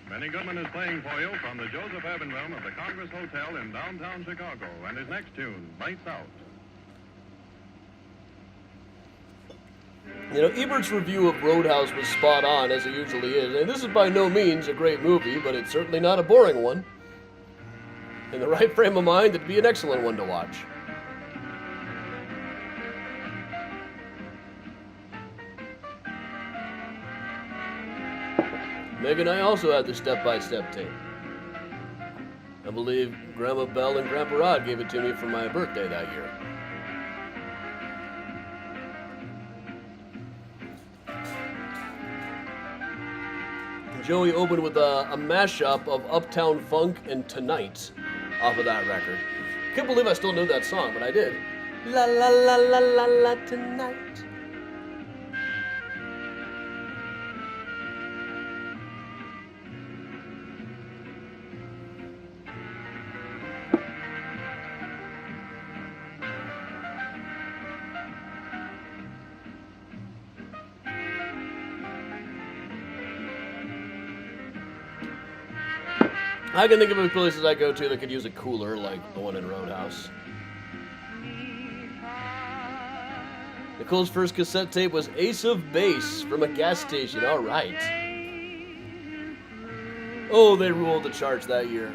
Benny Goodman is playing for you from the Joseph Urban Room of the Congress Hotel in downtown Chicago, and his next tune, Lights Out. You know, Ebert's review of Roadhouse was spot on, as it usually is. And this is by no means a great movie, but it's certainly not a boring one. In the right frame of mind, it'd be an excellent one to watch. Meg and I also had the step-by-step tape. I believe Grandma Belle and Grandpa Rod gave it to me for my birthday that year. Joey opened with a mashup of Uptown Funk and Tonight off of that record. Can't believe I still knew that song, but I did. La la la la la la tonight. I can think of places I go to that could use a cooler like the one in Roadhouse. Nicole's first cassette tape was Ace of Base from a gas station. All right. Oh, they ruled the charts that year.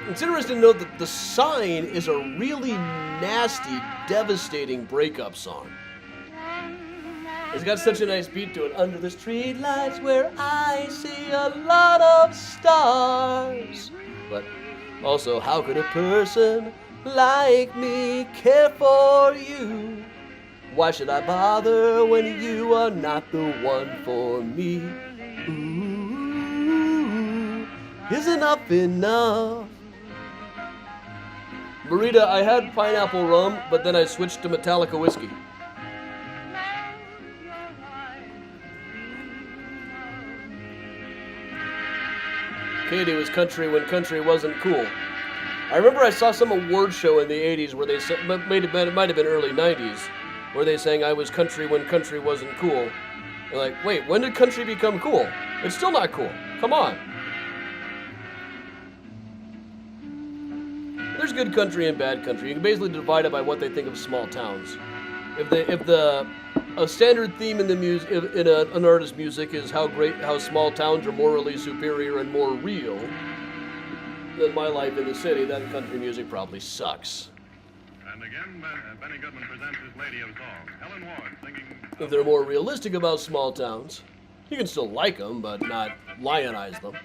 It's interesting to note that The Sign is a really nasty, devastating breakup song. It's got such a nice beat to it. Under the streetlights where I see a lot of stars. But also, how could a person like me care for you? Why should I bother when you are not the one for me? Ooh, is enough enough. Marita, I had pineapple rum, but then I switched to Metallica whiskey. Katie was country when country wasn't cool. I remember I saw some award show in the 80s where they said, it might have been early 90s, where they sang I was country when country wasn't cool. They're like, wait, when did country become cool? It's still not cool. Come on. There's good country and bad country. You can basically divide it by what they think of small towns. If a standard theme in the music in an artist's music is how small towns are morally superior and more real than my life in the city, then country music probably sucks. And again, Benny Goodman presents his Lady of Song, Helen Ward singing. If they're more realistic about small towns, you can still like them, but not lionize them.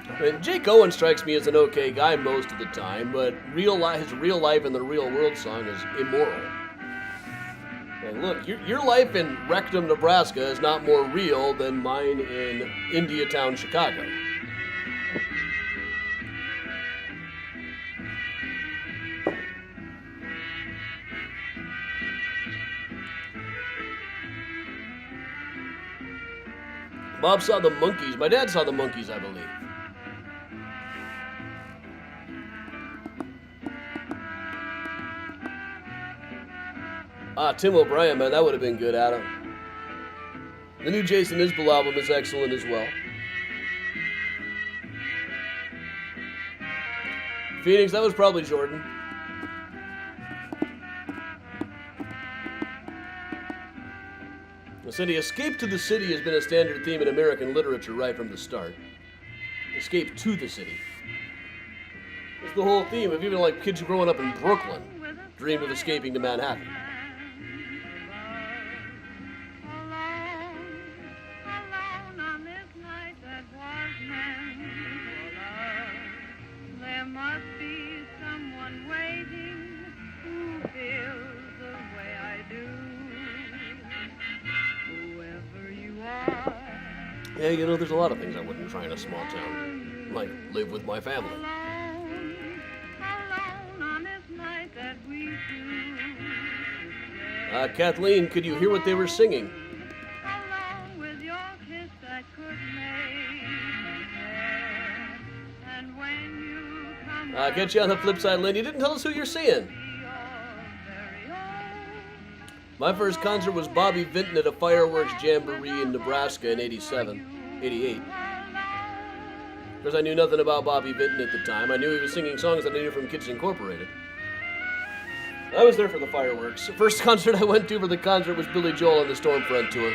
I mean, Jake Owen strikes me as an okay guy most of the time, but his real life in the real world song is immoral. Like, look, your life in Rectum, Nebraska is not more real than mine in Indiatown, Chicago. Bob saw the Monkees. My dad saw the Monkees, I believe. Ah, Tim O'Brien, man, that would have been good, Adam. The new Jason Isbell album is excellent as well. Phoenix, that was probably Jordan. The city, escape to the city has been a standard theme in American literature right from the start. Escape to the city. It's the whole theme of even like kids growing up in Brooklyn dream of escaping to Manhattan. Yeah, you know, there's a lot of things I wouldn't try in a small town. Like live with my family. Kathleen, could you hear what they were singing? Get you on the flip side, Lynn. You didn't tell us who you're seeing. My first concert was Bobby Vinton at a fireworks jamboree in Nebraska in 88. Because I knew nothing about Bobby Vinton at the time. I knew he was singing songs that I knew from Kids Incorporated. I was there for the fireworks. The first concert I went to for the concert was Billy Joel on the Stormfront tour.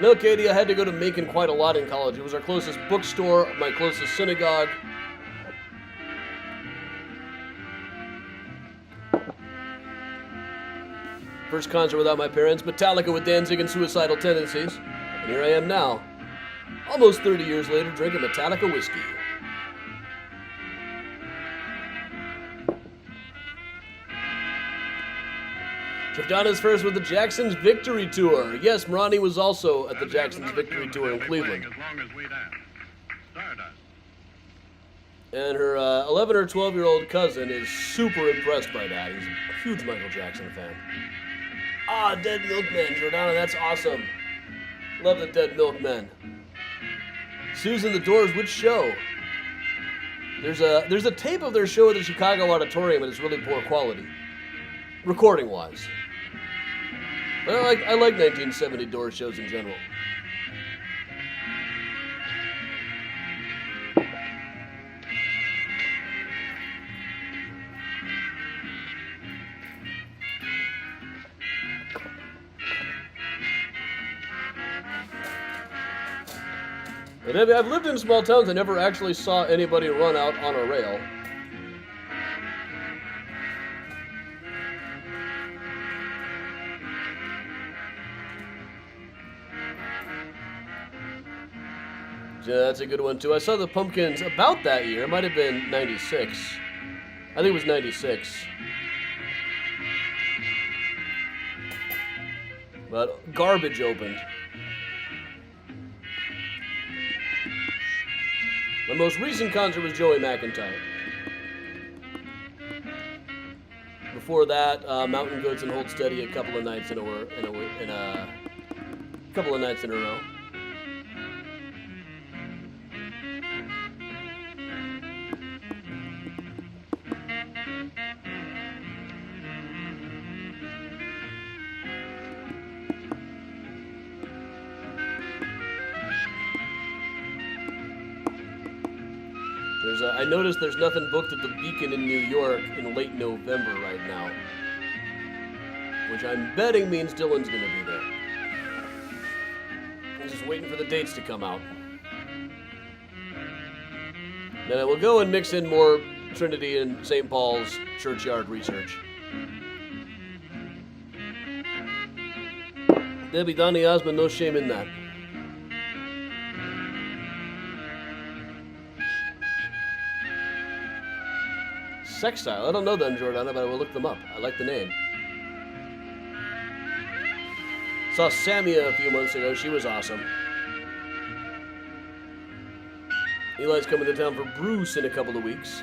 No, Katie, I had to go to Macon quite a lot in college. It was our closest bookstore, my closest synagogue. First concert without my parents, Metallica with Danzig and Suicidal Tendencies. And here I am now, almost 30 years later, drinking Metallica whiskey. Jordana's first with the Jacksons Victory Tour. Yes, Ronnie was also at the Jacksons Victory Tour in Cleveland. And her 11 or 12-year-old cousin is super impressed by that. He's a huge Michael Jackson fan. Ah, Dead Milkmen, Jordana, that's awesome. Love the Dead Milkmen. Susan the Doors, which show? There's a tape of their show at the Chicago Auditorium, and it's really poor quality, recording-wise. But I like 1970 Doors shows in general. But I've lived in small towns. I never actually saw anybody run out on a rail. Yeah, that's a good one too. I saw the Pumpkins about that year. It might have been 96. I think it was 96. But Garbage opened. My most recent concert was Joey McIntyre. Before that, Mountain Goats and Hold Steady a couple of nights in a row. I noticed there's nothing booked at the Beacon in New York in late November right now, which I'm betting means Dylan's going to be there. I'm just waiting for the dates to come out. Then I will go and mix in more Trinity and St. Paul's Churchyard research. Debbie, Donny Osmond, no shame in that. Sextile. I don't know them, Jordana, but I will look them up. I like the name. Saw Samia a few months ago. She was awesome. Eli's coming to town for Bruce in a couple of weeks.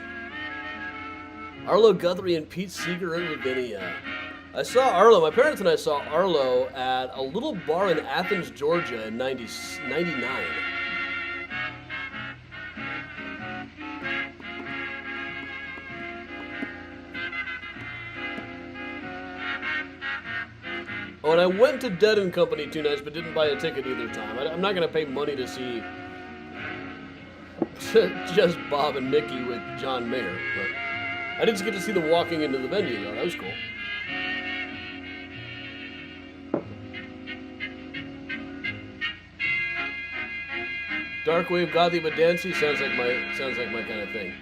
Arlo Guthrie and Pete Seeger in Lavinia. I saw Arlo. My parents and I saw Arlo at a little bar in Athens, Georgia in 99. Oh, and I went to Dead and Company 2 nights, but didn't buy a ticket either time. I'm not going to pay money to see just Bob and Mickey with John Mayer. But I did get to see them walking into the venue, though. That was cool. Darkwave, Gothy, but Dancy sounds like my kind of thing.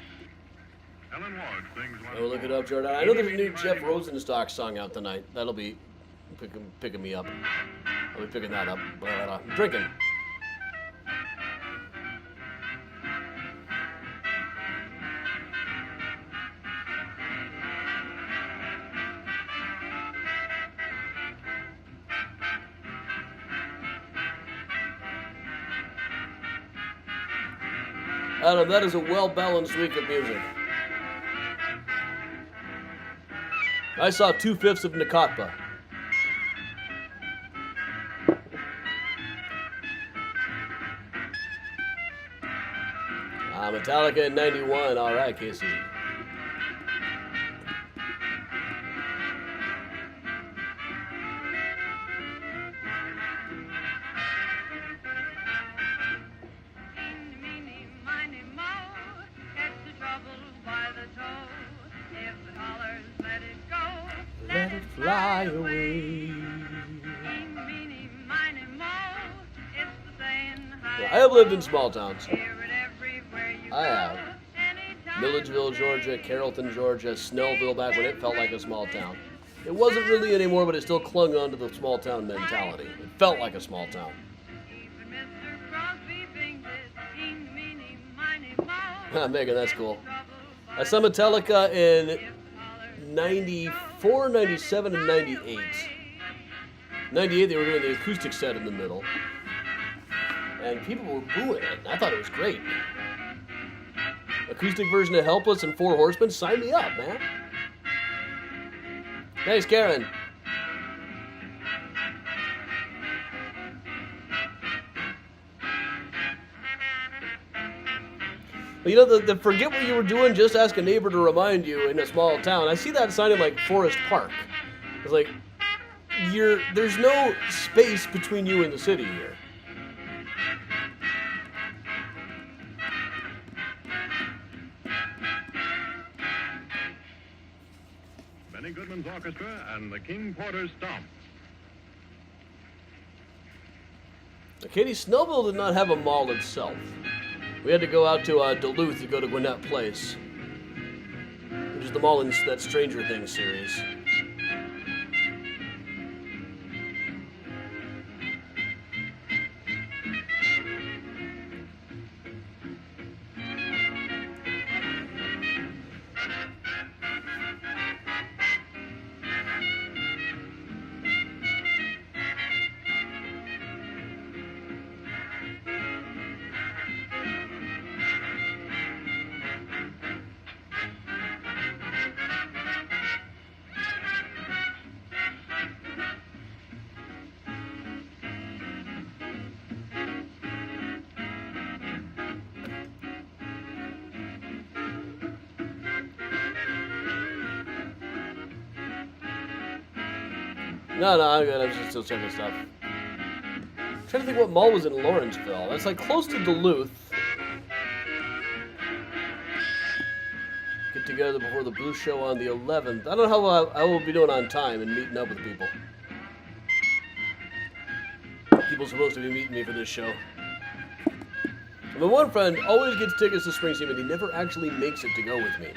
I will look it up, Jordan. I know there's a new Jeff Rosenstock song out tonight. That'll be picking me up. I'll be picking that up. I'm drinking. Adam, that is a well-balanced week of music. I saw 2/5 of Nakatpa. Metallica in 91. All right, Casey. Let it fly away. Yeah, I have lived in small towns. I have. Milledgeville, Georgia, Carrollton, Georgia, Snellville, back when it felt like a small town. It wasn't really anymore, but it still clung on to the small town mentality. It felt like a small town. Megan, that's cool. I saw Metallica in 94, 97, and 98. 98, they were doing the acoustic set in the middle. And people were booing it. I thought it was great. Acoustic version of Helpless and Four Horsemen, sign me up, man. Thanks, Karen. You know, the forget what you were doing, just ask a neighbor to remind you in a small town. I see that sign in, like, Forest Park. It's like, there's no space between you and the city here. Benny Goodman's Orchestra and the King Porter's Stomp. Katie, Snellville did not have a mall itself. We had to go out to Duluth to go to Gwinnett Place, which is the mall in that Stranger Things series. No, I'm good. I'm just still checking stuff. I'm trying to think what mall was in Lawrenceville. That's like close to Duluth. Get together before the Blue Show on the 11th. I don't know how I will be doing on time and meeting up with people. People supposed to be meeting me for this show. My one friend always gets tickets to Springsteen, but he never actually makes it to go with me.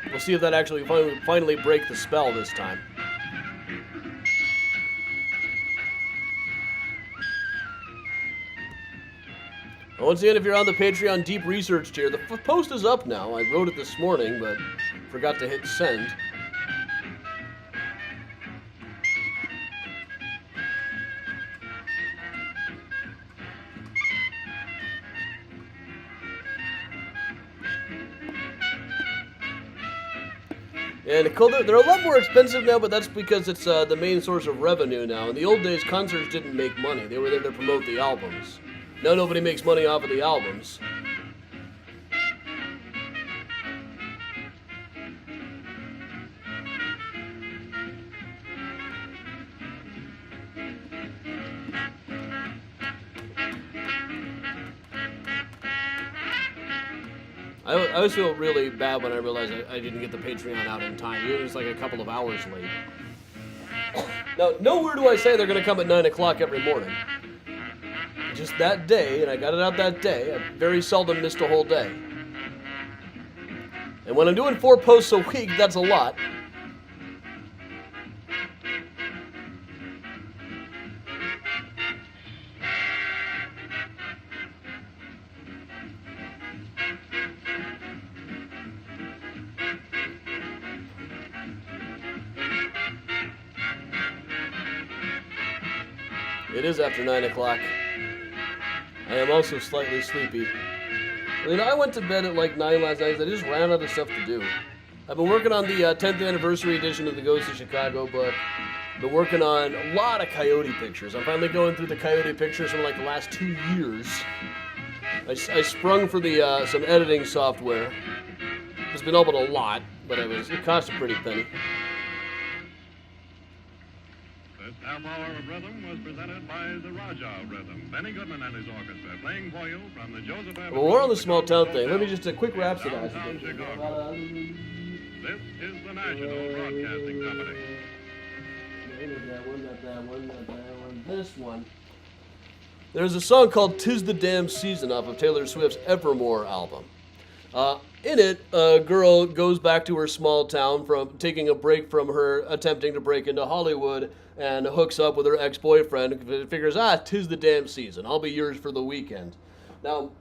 We'll see if that actually finally break the spell this time. Once again, if you're on the Patreon Deep Research tier, the post is up now. I wrote it this morning, but forgot to hit send. And they're a lot more expensive now, but that's because it's the main source of revenue now. In the old days, concerts didn't make money. They were there to promote the albums. Now nobody makes money off of the albums. I always feel really bad when I realize I didn't get the Patreon out in time. It was like a couple of hours late. Now, nowhere do I say they're going to come at 9 o'clock every morning. Just that day, and I got it out that day. I very seldom missed a whole day. And when I'm doing 4 posts a week, that's a lot. It is after 9 o'clock. I am also slightly sleepy. I mean, I went to bed at like 9 last night. I just ran out of stuff to do. I've been working on the 10th anniversary edition of the Ghost of Chicago book. Been working on a lot of Coyote pictures. I'm finally going through the Coyote pictures from like the last 2 years. I sprung for the some editing software. It's been opened a lot, but it cost a pretty penny. This half hour of rhythm was presented by the Raja Rhythm. Benny Goodman and his orchestra playing for you from the Joseph Evans. Well, we're on the small town thing. Let me just a quick rhapsodize. This is the National Broadcasting Company. Not that one. This one. There's a song called "'Tis the Damn Season" off of Taylor Swift's Evermore album. In it, a girl goes back to her small town from taking a break from her attempting to break into Hollywood and hooks up with her ex-boyfriend. Figures, 'tis the damn season. I'll be yours for the weekend. Now,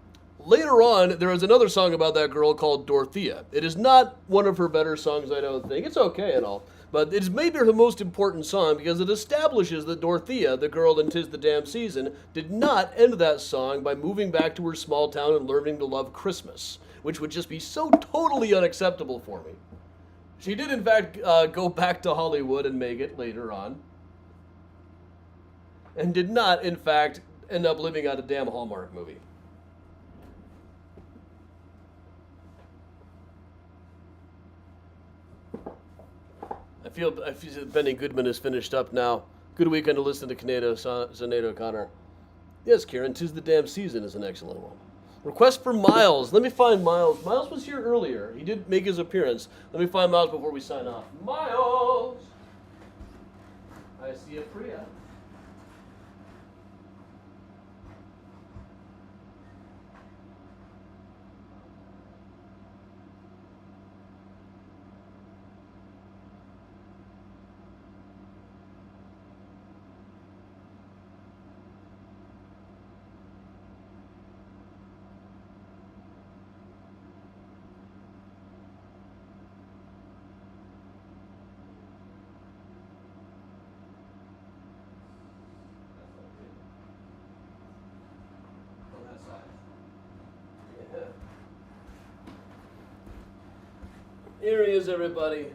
later on, there is another song about that girl called Dorothea. It is not one of her better songs, I don't think. It's okay and all. But it's maybe her most important song because it establishes that Dorothea, the girl in 'Tis the Damn Season, did not end that song by moving back to her small town and learning to love Christmas, which would just be so totally unacceptable for me. She did, in fact, go back to Hollywood and make it later on, and did not, in fact, end up living out a damn Hallmark movie. I feel that Benny Goodman is finished up now. Good weekend to listen to Sinead O'Connor. Yes, Kieran, 'Tis the Damn Season is an excellent one. Request for Miles. Let me find Miles. Miles was here earlier. He did make his appearance. Let me find Miles before we sign off. Miles! I see a Priya. Here he is, everybody.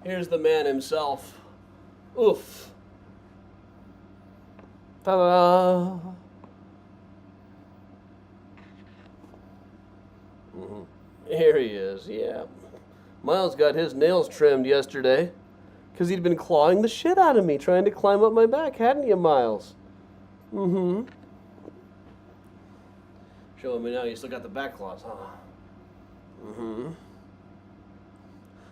Here's the man himself. Oof. Ta-da! Here he is, yeah. Miles got his nails trimmed yesterday. Because he'd been clawing the shit out of me, trying to climb up my back, hadn't you, Miles? Mm-hmm. Showing me now you still got the back claws, huh? Mm-hmm.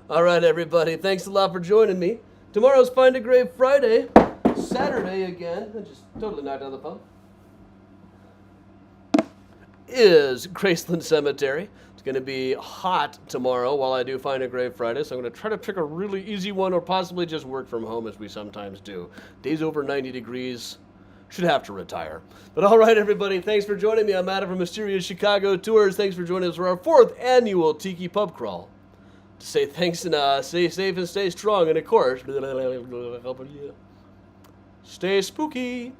All right, everybody. Thanks a lot for joining me. Tomorrow's Find a Grave Friday. Saturday again. I just totally knocked out the phone. Is Graceland Cemetery. It's going to be hot tomorrow while I do Find a Grave Friday, so I'm going to try to pick a really easy one or possibly just work from home as we sometimes do. Days over 90 degrees. Should have to retire. But all right, everybody, thanks for joining me. I'm Adam from Mysterious Chicago Tours. Thanks for joining us for our 4th annual Tiki Pub Crawl. To say thanks and stay safe and stay strong, and of course, stay spooky.